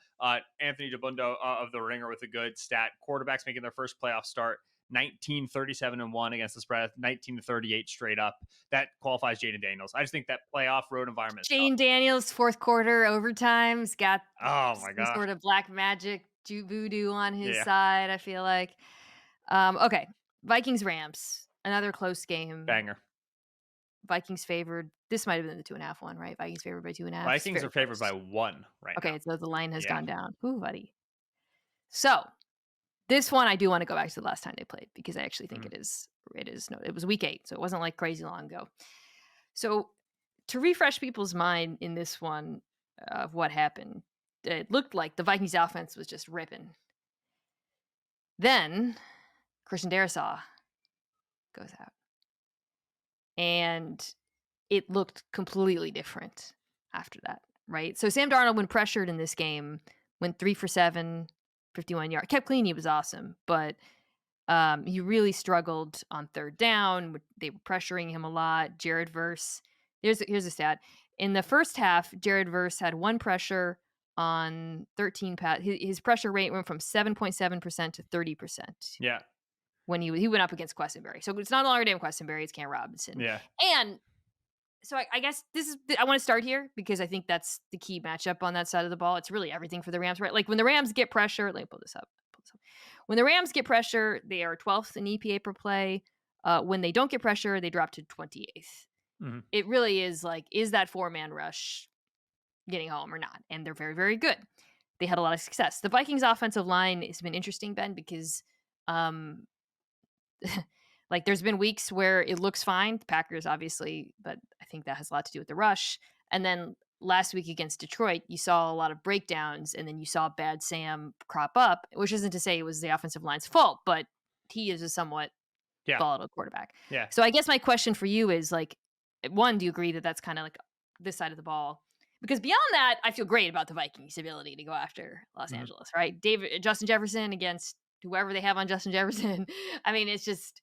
Anthony Jabundo of the Ringer with a good stat. Quarterbacks making their first playoff start. 19-37-1 against the spread, 19-38 straight up. That qualifies Jaden Daniels. I just think that playoff road environment is tough. Shane Daniels, fourth quarter overtime's got Oh my some gosh. sort of black magic voodoo on his Yeah. side, I feel like. Okay. Vikings Rams. Another close game. Banger. Vikings favored. This might have been the 2.5 one, right? Vikings favored by 2.5. It's Vikings very are favored by close. 1 right now. Okay, so the line has Yeah. gone down. Ooh, buddy. So this one I do want to go back to the last time they played because I actually think Mhm. it was week 8, so it wasn't like crazy long ago. So to refresh people's mind in this one of what happened, it looked like the Vikings offense was just ripping. Then Christian Darrisaw goes out. And it looked completely different after that, right? So Sam Darnold, when pressured in this game, went 3 for 7, 51 yards. Kept clean, he was awesome, but he really struggled on third down. They were pressuring him a lot. Jared Verse, here's a stat. In the first half, Jared Verse had 1 pressure on 13 pass. His pressure rate went from 7.7% to 30% Yeah. when he went up against Questenberry. So it's not longer damn Questenberry, it's Cam Robinson. Yeah. And so I guess I want to start here because I think that's the key matchup on that side of the ball. It's really everything for the Rams, right? Like when the Rams get pressure, let me pull this up. When the Rams get pressure, they are 12th in EPA per play. When they don't get pressure, they drop to 28th. Mhm. It really is like, is that 4-man rush getting home or not? And they're very, very good. They had a lot of success. The Vikings offensive line has been interesting, Ben, because like there's been weeks where it looks fine. The Packers obviously, but I think that has a lot to do with the rush. And then last week against Detroit, you saw a lot of breakdowns and then you saw bad Sam crop up, which isn't to say it was the offensive line's fault, but he is a somewhat Yeah. volatile quarterback. Yeah. So I guess my question for you is like, one, do you agree that that's kind of like this side of the ball? Because beyond that, I feel great about the Vikings' ability to go after Los Mhm. Angeles, right? Justin Jefferson against whoever they have on Justin Jefferson. I mean, it's just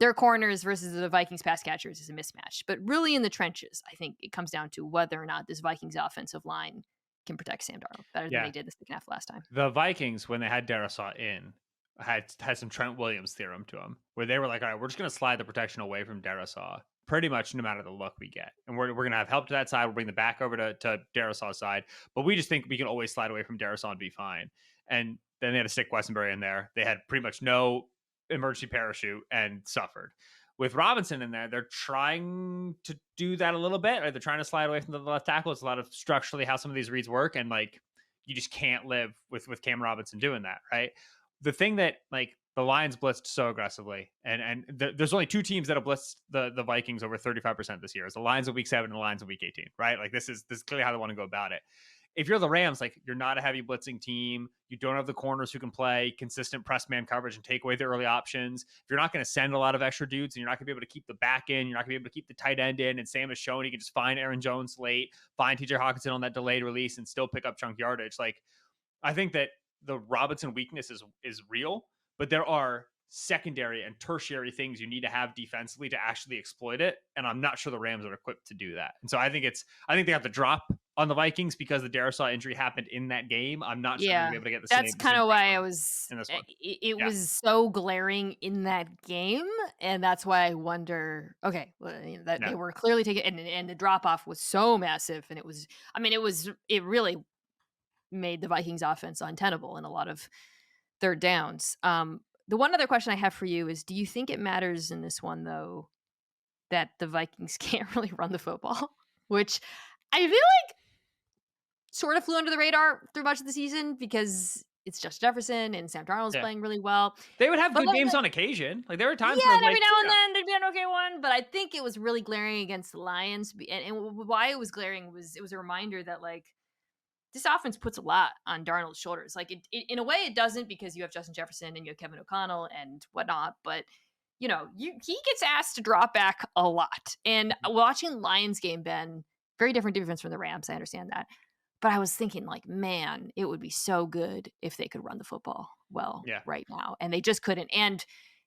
their corners versus the Vikings pass catchers is a mismatch. But really in the trenches, I think it comes down to whether or not this Vikings offensive line can protect Sam Darnold better than they Yeah. did the second half last time. The Vikings, when they had Darrisaw in, had some Trent Williams theorem to them, where they were like, all right, we're just going to slide the protection away from Darrisaw pretty much no matter the look we get. And we're going to have help to that side. We'll bring the back over to Darrisaw's side. But we just think we can always slide away from Darrisaw and be fine. And then they had to stick Questenberry in there. They had pretty much no emergency parachute and suffered. With Robinson in there, they're trying to do that a little bit. Right? They're trying to slide away from the left tackle. It's a lot of structurally how some of these reads work. And like, you just can't live with Cam Robinson doing that, right? The thing that like the Lions blitzed so aggressively, and there's only two teams that have blitzed the Vikings over 35% this year. It's the Lions of Week 7 and the Lions of Week 18, right? Like this is clearly how they want to go about it. If you're the Rams, like you're not a heavy blitzing team, you don't have the corners who can play consistent press man coverage and take away the early options. If you're not going to send a lot of extra dudes and you're not going to be able to keep the back in, you're not going to be able to keep the tight end in. And Sam has shown he can just find Aaron Jones late, find TJ Hawkinson on that delayed release, and still pick up chunk yardage. Like I think that the Robinson weakness is real, but there are secondary and tertiary things you need to have defensively to actually exploit it. And I'm not sure the Rams are equipped to do that. And so I think they have to drop on the Vikings because the Darisaw injury happened in that game. I'm not sure they're gonna Yeah. be able to get That's the same kinda why I pressure was in this one. it Yeah. was so glaring in that game, and that's why I wonder, okay, well, that Yeah. they were clearly taking, and the drop off was so massive, and it really made the Vikings offense untenable in a lot of third downs. The one other question I have for you is, do you think it matters in this one, though, that the Vikings can't really run the football? Which I feel like sort of flew under the radar through much of the season because it's Justin Jefferson and Sam Darnold's Yeah. playing really well. They would have But good like, games on occasion. Like there were times yeah, where and every like, now and yeah, then there'd be an okay one, but I think it was really glaring against the Lions. And why it was glaring was it was a reminder that like this offense puts a lot on Darnold's shoulders. Like in a way, it doesn't because you have Justin Jefferson and you have Kevin O'Connell and whatnot. But he gets asked to drop back a lot. And watching Lions game, Ben, very different defense from the Rams. I understand that, but I was thinking like, man, it would be so good if they could run the football well yeah, right now, and they just couldn't. And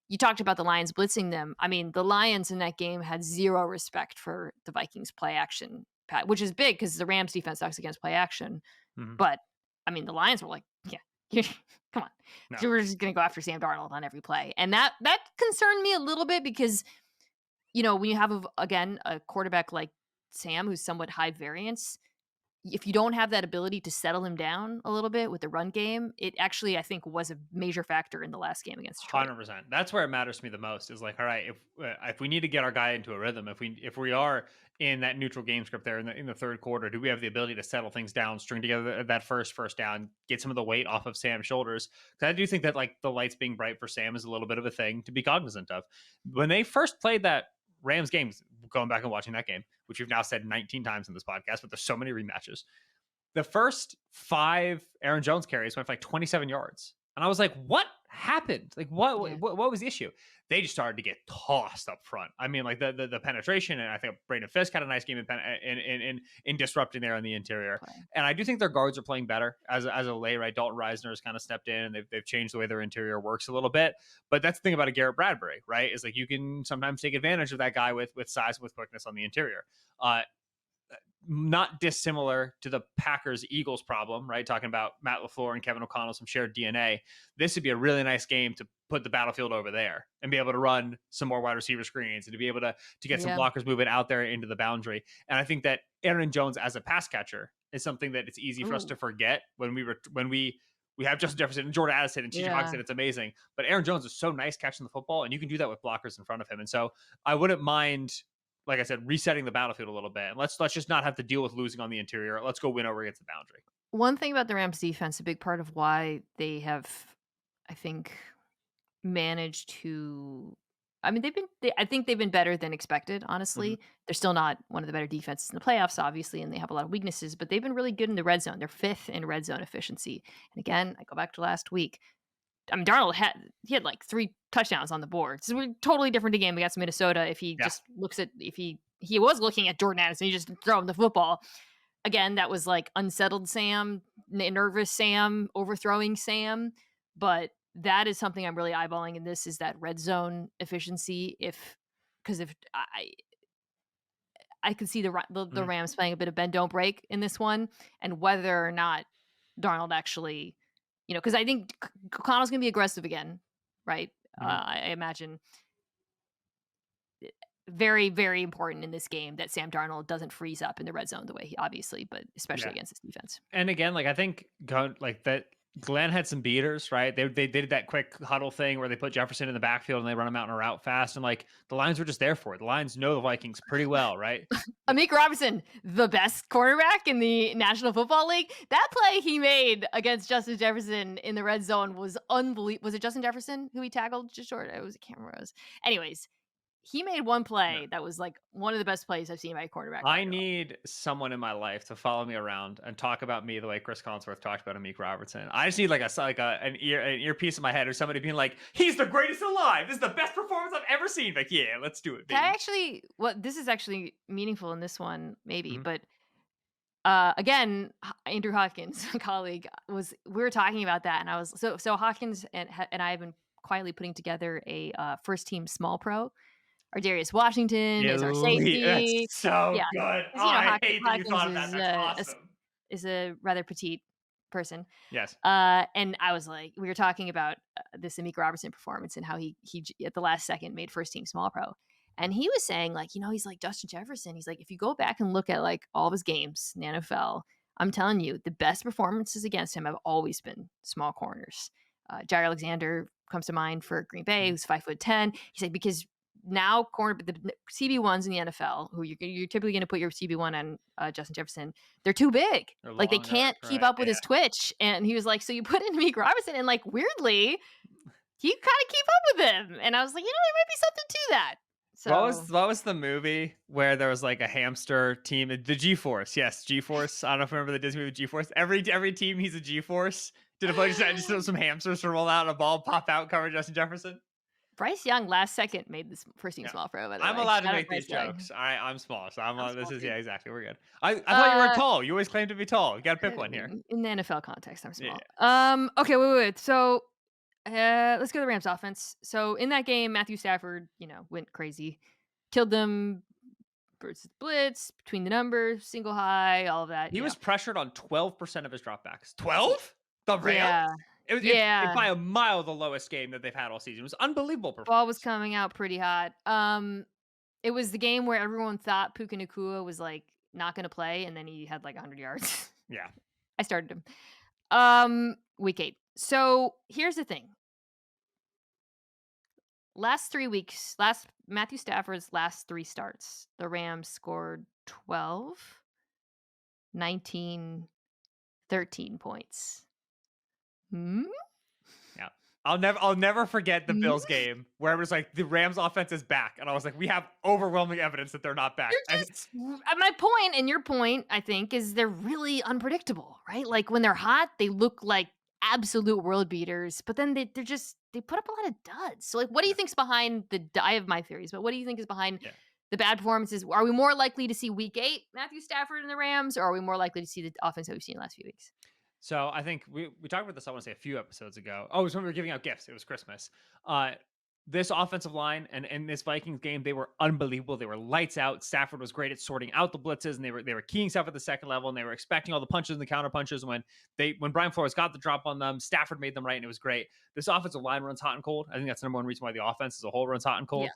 you talked about the Lions blitzing them. I mean, the Lions in that game had zero respect for the Vikings play action, which is big because the Rams defense sucks against play action. mhm. But I mean, the Lions were like, yeah, come on, No, we're just gonna go after Sam Darnold on every play, and that concerned me a little bit because when you have again a quarterback like Sam who's somewhat high variance, if you don't have that ability to settle him down a little bit with the run game, it actually, I think, was a major factor in the last game against Detroit. 100%. That's where it matters to me the most. Is like, all right, if we need to get our guy into a rhythm, if we are in that neutral game script there in the third quarter, do we have the ability to settle things down, string together that first down, get some of the weight off of Sam's shoulders? Because I do think that like the lights being bright for Sam is a little bit of a thing to be cognizant of. When they first played that Rams games, going back and watching that game, which we've now said 19 times in this podcast, but there's so many rematches. The first 5 Aaron Jones carries went for like 27 yards. And I was like, what happened? Like, Yeah. what was the issue? They just started to get tossed up front. I mean, like the penetration, and I think Braden Fisk had a nice game in disrupting there on the interior. Play. And I do think their guards are playing better as a lay, right? Dalton Reisner has kind of stepped in and they've changed the way their interior works a little bit. But that's the thing about a Garrett Bradbury, right? Is like you can sometimes take advantage of that guy with size, with quickness on the interior. Not dissimilar to the Packers Eagles problem, right? Talking about Matt LaFleur and Kevin O'Connell, some shared DNA. This would be a really nice game to put the battlefield over there and be able to run some more wide receiver screens and to be able to get some Yeah. blockers moving out there into the boundary. And I think that Aaron Jones as a pass catcher is something that it's easy for us to Ooh. forget when we have Justin Jefferson and Jordan Addison and TJ Yeah. Hawkinson. It's amazing. But Aaron Jones is so nice catching the football, and you can do that with blockers in front of him. And so I wouldn't mind, like I said, resetting the battlefield a little bit. And let's just not have to deal with losing on the interior. Let's go win over against the boundary. One thing about the Rams defense, a big part of why they have, I think, managed to. I mean, I think they've been better than expected, honestly. They're still not one of the better defenses in the playoffs, obviously, and they have a lot of weaknesses, but they've been really good in the red zone. They're 5th in red zone efficiency. And again, I go back to last week. I mean, Darnold had like 3 touchdowns on the board. It's a totally different game against Minnesota if he just looks at, if he was looking at Jordan Addison, he just throw him the football. Again, that was like unsettled Sam, nervous Sam, overthrowing Sam. But that is something I'm really eyeballing in this, is that red zone efficiency. Because if I could see the Rams playing a bit of bend don't break in this one, and whether or not Darnold actually, because I think O'Connell's going to be aggressive again, right? I imagine. Very, very important in this game that Sam Darnold doesn't freeze up in the red zone the way he obviously, but especially against this defense. And again, like I think like that Glenn had some beaters, right? They did that quick huddle thing where they put Jefferson in the backfield and they run him out in a route fast, and like the Lions were just there for it. The Lions know the Vikings pretty well, right? Amik Robinson, the best cornerback in the National Football League. That play he made against Justin Jefferson in the red zone was unbelievable. Was it Justin Jefferson who he tackled just short? It was, I can't remember what it was. Anyways, he made one Yeah. play that was like one of the best plays I've seen by a cornerback I ever. need someone in my life to follow me around and talk about me the way Chris Collinsworth talked about Amik Robertson. I just need like an earpiece in my head or somebody being like, "He's the greatest alive. This is the best performance I've ever seen." Like, yeah, let's do it, Can I baby. actually, what this is actually meaningful in this one, maybe, Mhm. but again, Andrew Hawkins, a colleague, was we were talking about that, and I was so Hawkins and I have been quietly putting together a first team small pro. Our Darius Washington is our That's safety. so Yeah, good. Oh, because I hate that you Hawkins thought of that. That's awesome. is a rather petite person. Yes. And I was like, we were talking about this Amik Robertson performance and how at the last second made first team small pro. And he was saying, like, he's like Justin Jefferson. He's like, if you go back and look at like all of his games in the NFL, I'm telling you, the best performances against him have always been small corners. Jair Alexander comes to mind for Green Bay, Mhm. who's 5'10". He's like, because now the CB1s in the NFL, who you're typically going to put your CB1 on Justin Jefferson, they're too big. They're Like they longer, can't keep right? up with Yeah. his twitch. And he was like, so you put in Meek Robinson, and like weirdly, he kind of keep up with him. And I was like, there might be something to that. So What was the movie where there was like a hamster team? The G Force, yes, G Force. I don't know if you remember the Disney movie G Force. Every team he's a G Force. Did a bunch of just some hamsters to roll out and a ball pop out cover Justin Jefferson? Bryce Young last second made this first team Yeah. small pro, by the I'm way. allowed to Shout out make these Bryce Young. jokes. I'm small, so I'm I'm this small is too. yeah, exactly. We're good. I thought you were Uh, tall. You always claim to be tall. You got to pick one here. in the NFL context, I'm Yeah. small. Okay, wait. So let's go to the Rams offense. So in that game, Matthew Stafford, went crazy, killed them versus blitz, between the numbers, single high, all of that. He was pressured on 12% of his dropbacks. 12? The Rams? Yeah, It yeah. by a mile the lowest game that they've had all season. It was unbelievable Ball was performance. coming out pretty hot. It was the game where everyone thought Puka Nacua was like not going to play, and then he had like 100 yards. Yeah. I started him. Week 8. So here's the thing. Last 3 weeks, last Matthew Stafford's last 3 starts, the Rams scored 12, 19, 13 points. Hmm? Yeah. I'll never forget the Hmm? Bills game where it was like the Rams offense is back. And I was like, we have overwhelming evidence that they're not back. They're just my point and your point, I think, is they're really unpredictable, right? Like when they're hot, they look like absolute world beaters, but then they put up a lot of duds. So like what do you Yeah. think's behind I have my theories, but what do you think is behind Yeah. the bad performances? Are we more likely to see week 8 Matthew Stafford and the Rams, or are we more likely to see the offense that we've seen the last few weeks? So I think we talked about this, I want to say a few episodes ago. Oh, it was when we were giving out gifts. It was Christmas. Uh this offensive line and in this Vikings game, they were unbelievable. They were lights out. Stafford was great at sorting out the blitzes, and they were keying stuff at the second level, and they were expecting all the punches and the counter punches. When Brian Flores got the drop on them, Stafford made them right, and it was great. This offensive line runs hot and cold. I think that's the number one reason why the offense as a whole runs hot and Yeah.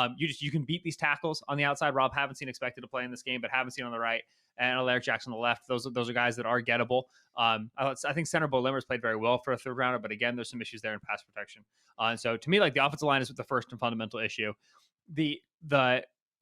cold. You can beat these tackles on the outside. Rob Havenstein expected to play in this game, but Havenstein on the right and Alaric Jackson on the left. Those are guys that are gettable. I think center Bo Limmer's played very well for a third rounder, but again, there's some issues there in pass protection. And so to me, like the offensive line is the first and fundamental issue. The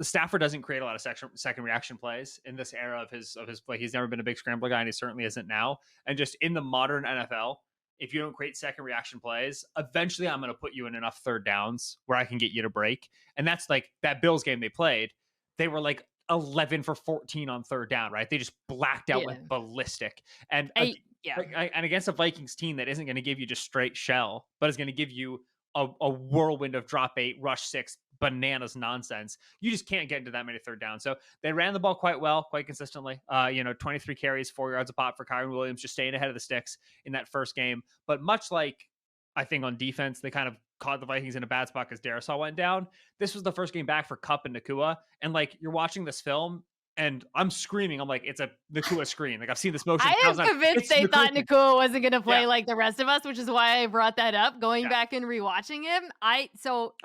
Stafford doesn't create a lot of second reaction plays in this era of his play. He's never been a big scrambler guy, and he certainly isn't now. And just in the modern NFL, if you don't create second reaction plays, eventually I'm going to put you in enough third downs where I can get you to break. And that's like that Bills game they played. They were like 11 for 14 on third down, right? They just blacked out, Yeah. went ballistic. And Yeah. and against a Vikings team that isn't going to give you just straight shell, but is going to give you a whirlwind of drop 8, rush 6, bananas nonsense. You just can't get into that many third downs. So they ran the ball quite well, quite consistently. 23 carries, 4 yards a pop for Kyron Williams, just staying ahead of the sticks in that first game. But much like I think on defense, they kind of caught the Vikings in a bad spot because Darisaw went down. This was the first game back for Kupp and Nakua. And like you're watching this film and I'm screaming. I'm like, it's a Nakua screen. Like I've seen this motion I am 1,000 times. convinced It's they thought Nakua. Nakua wasn't going to Yeah. play like the rest of us, which is why I brought that up. Going Yeah. back and rewatching him, I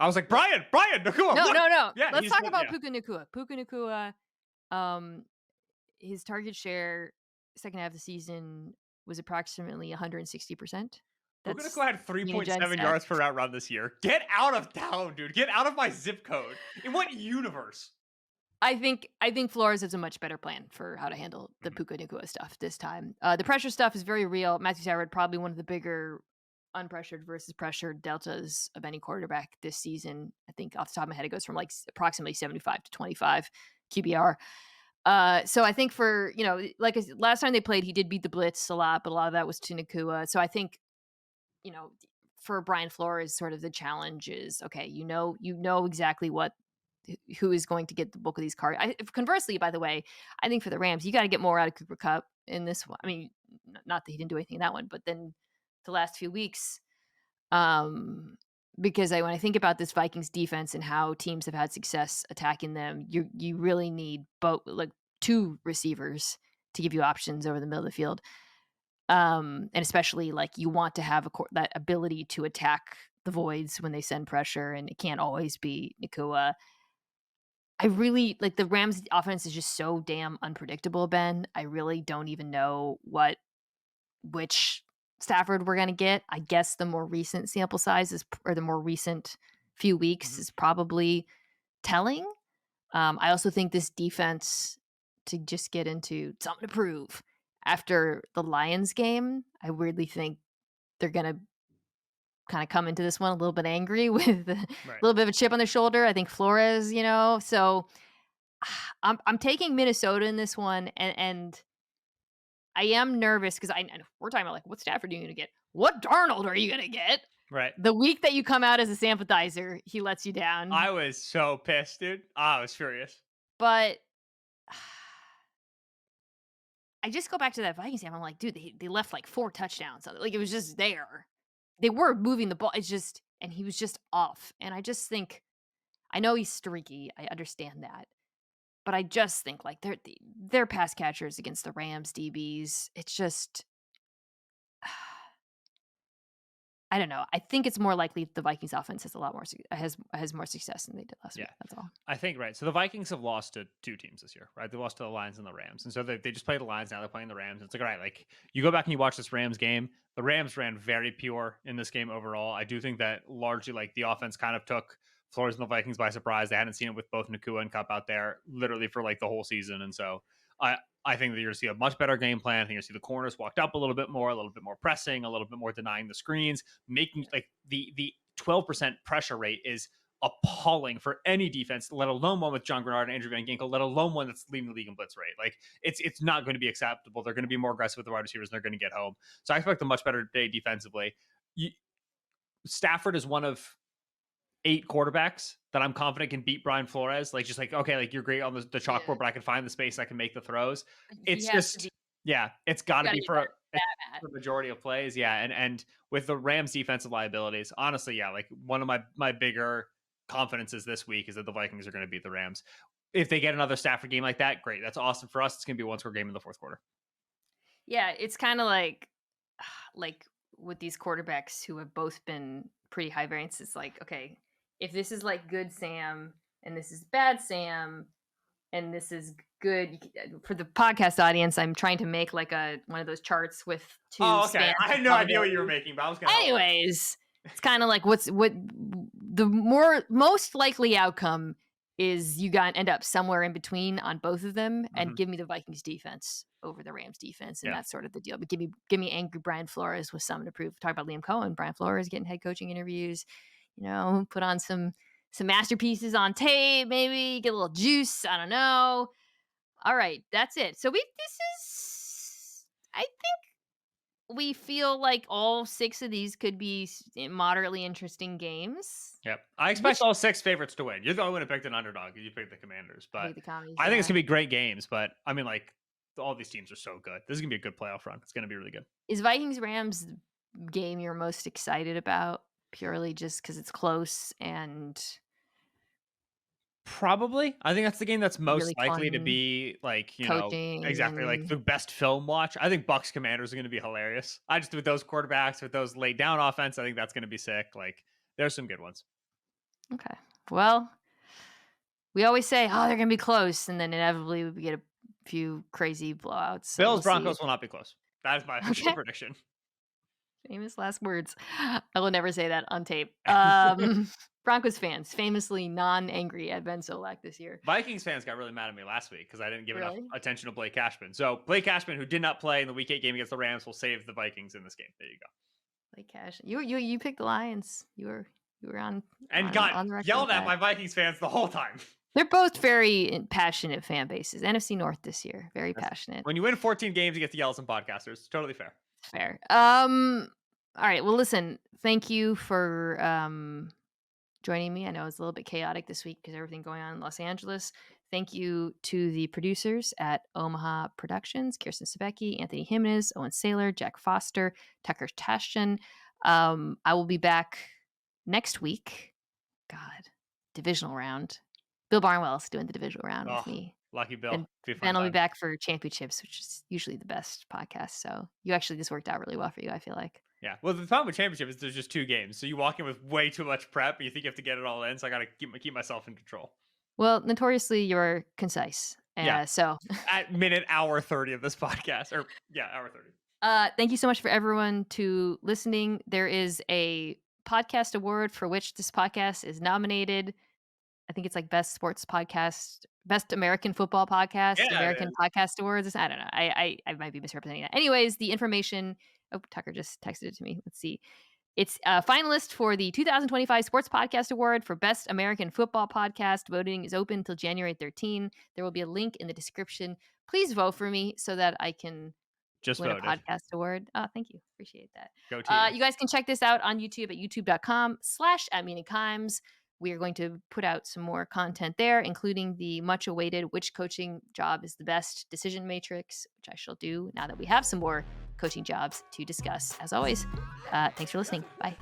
was like, Brian, Nakua. no, look. no, no. Yeah, Let's he's talk good, about yeah. Puka Nakua. Puka Nakua, his target share second half of the season was approximately 160%. Puka That's Nacua had Mina Kimes' 3.7 stats. yards per route run this year. Get out of town, dude. Get out of my zip code. In what universe? I think Flores has a much better plan for how to handle the Mhm. Puka Nacua stuff this time. The pressure stuff is very real. Matthew Stafford probably one of the bigger unpressured versus pressured deltas of any quarterback this season. I think off the top of my head, it goes from like approximately 75 to 25 QBR. So I think for, like last time they played, he did beat the blitz a lot, but a lot of that was to Nakua. So I think, you know, for Brian Flores, sort of the challenge is okay. You know exactly who is going to get the bulk of these cards. Conversely, by the way, I think for the Rams, you got to get more out of Cooper Cup in this one. I mean, not that he didn't do anything in that one, but then the last few weeks, um, because when I think about this Vikings defense and how teams have had success attacking them, you really need both like two receivers to give you options over the middle of the field. And especially like you want to have that ability to attack the voids when they send pressure, and it can't always be Nakua. I really like the Rams offense is just so damn unpredictable, Ben. I really don't even know which Stafford we're gonna get. I guess the more recent sample size or the more recent few weeks Mhm. is probably telling. I also think this defense, to just get into something to prove after the Lions game, I weirdly think they're gonna kind of come into this one a little bit angry with a Right. little bit of a chip on their shoulder. I think Flores, so I'm taking Minnesota in this one, and I am nervous because we're talking about like what Stafford are you going to get? What Darnold are you going to get? Right. The week that you come out as a sympathizer, he lets you I down. was so pissed, dude. I was furious. But I just go back to that Vikings game. I'm like, dude, they left like 4 touchdowns. Like it was just there. They were moving the ball. It's just, and he was just off. And I just think, I know he's streaky. I understand that. But I just think like they're pass catchers against the Rams DBs. It's just I don't know. I think it's more likely the Vikings offense has a lot more has more success than they did last Yeah. week. That's all. I think, right. So the Vikings have lost to two teams this year, right? They lost to the Lions and the Rams. And so they just played the Lions. Now they're playing the Rams. It's like, all right, like you go back and you watch this Rams game. The Rams ran very pure in this game overall. I do think that largely like the offense kind of took Flores and the Vikings by surprise. They hadn't seen it with both Nakua and Cup out there literally for like the whole season. And so I think that you're going to see a much better game plan. I think you're going to see the corners walked up a little bit more pressing, a little bit more denying the screens, making like the 12% pressure rate is appalling for any defense, let alone one with John Grenard and Andrew Van Ginkel, let alone one that's leading the league in blitz rate. Like it's not going to be acceptable. They're going to be more aggressive with the wide receivers and they're going to get home. So I expect a much better day defensively. You, Stafford is one of 8 quarterbacks that I'm confident can beat Brian Flores. Like just like, okay, like you're great on the Yeah, chalkboard, but I can find the space, I can make the throws. he It's has to be. just, yeah, it's He's gotta got to be get for better than that, the majority of plays. Yeah. And with the Rams defensive liabilities, honestly, yeah, like one of my bigger confidences this week is that the Vikings are going to beat the Rams. If they get another Stafford game like that, great. That's awesome for us. It's gonna be a one score game in the fourth quarter. Yeah, it's kind of like with these quarterbacks who have both been pretty high variance. It's like okay, if this is like good Sam and this is bad Sam and this is good for the podcast audience. I'm trying to make like a one of those charts with two Oh, okay. spans I of had no idea what you were probability. making, but I was gonna help. Anyways, it's kind of like what the most likely outcome is you got end up somewhere in between on both of them, and Mhm. give me the Vikings defense over the Rams defense, and Yeah. that's sort of the deal. But give me angry Brian Flores with something to prove. Talk about Liam Cohen, Brian Flores getting head coaching interviews, put on some masterpieces on tape, maybe get a little juice. I don't know. All right, that's it. So this is I we feel like all 6 of these could be moderately interesting games. Yep. I expect Which all 6 favorites to win. You're the only one who picked an underdog. You picked the Commanders, I but hate the commies, I think it's yeah. gonna be great games. But I mean, like all these teams are so good. This is gonna be a good playoff run. It's gonna be really good. Is Vikings Rams the game you're most excited about purely just because it's close and Probably. I think that's the game that's most really likely to fun be like, coaching exactly like and the best film watch. I think Bucs Commanders are gonna be hilarious. I just with those quarterbacks, with those laid down offense, I think that's gonna be sick. Like there's some good ones. okay. Well, we always say, "Oh, they're gonna be close," and then inevitably we get a few crazy blowouts, so Bills we'll see. Broncos will not be close. That is my official Okay. prediction. Famous last words. I will never say that on tape. Broncos fans famously non-angry at Ben Solak this year. Vikings fans got really mad at me last week because I didn't give enough Really? attention to Blake Cashman. So Blake Cashman, who did not play in the Week 8 game against the Rams, will save the Vikings in this game. There you go. Like Cash. You picked the Lions. You were on And got on the record with yelled at that. by Vikings fans the whole time. They're both very passionate fan bases. NFC North this year, very passionate. When you win 14 games, you get to yell at some podcasters. Totally fair. Fair. All right. Well, listen. Thank you for joining me. I know it's a little bit chaotic this week because everything going on in Los Angeles. Thank you to the producers at Omaha Productions, Kirsten Sebecki, Anthony Jimenez, Owen Saylor, Jack Foster, Tucker Tastian. I will be back next week. God, divisional round. Bill Barnwell's doing the divisional round with me. Lucky Bill. And Ben will be back for championships, which is usually the best podcast. So this worked out really well for you, I feel like. Yeah. Well, the problem with championship is there's just 2 games. So you walk in with way too much prep and you think you have to get it all in. So I got to keep myself in control. Well, notoriously, you're concise. Yeah. So at hour 30 of this podcast, or hour 30. Thank you so much for everyone to listening. There is a podcast award for which this podcast is nominated. I think it's like best sports podcast, best American football podcast, American podcast awards. I don't know. I might be misrepresenting that. Anyways, the information. Oh, Tucker just texted it to me. Let's see. It's a finalist for the 2025 Sports Podcast Award for Best American Football Podcast. Voting is open until January 13. There will be a link in the description. Please vote for me so that I can just win voted. a podcast award. Oh, thank you. Appreciate that. Go team. You guys can check this out on YouTube at youtube.com/Mina Kimes. We are going to put out some more content there, including the much awaited which coaching job is the best decision matrix, which I shall do now that we have some more coaching jobs to discuss. As always, thanks for listening. Bye.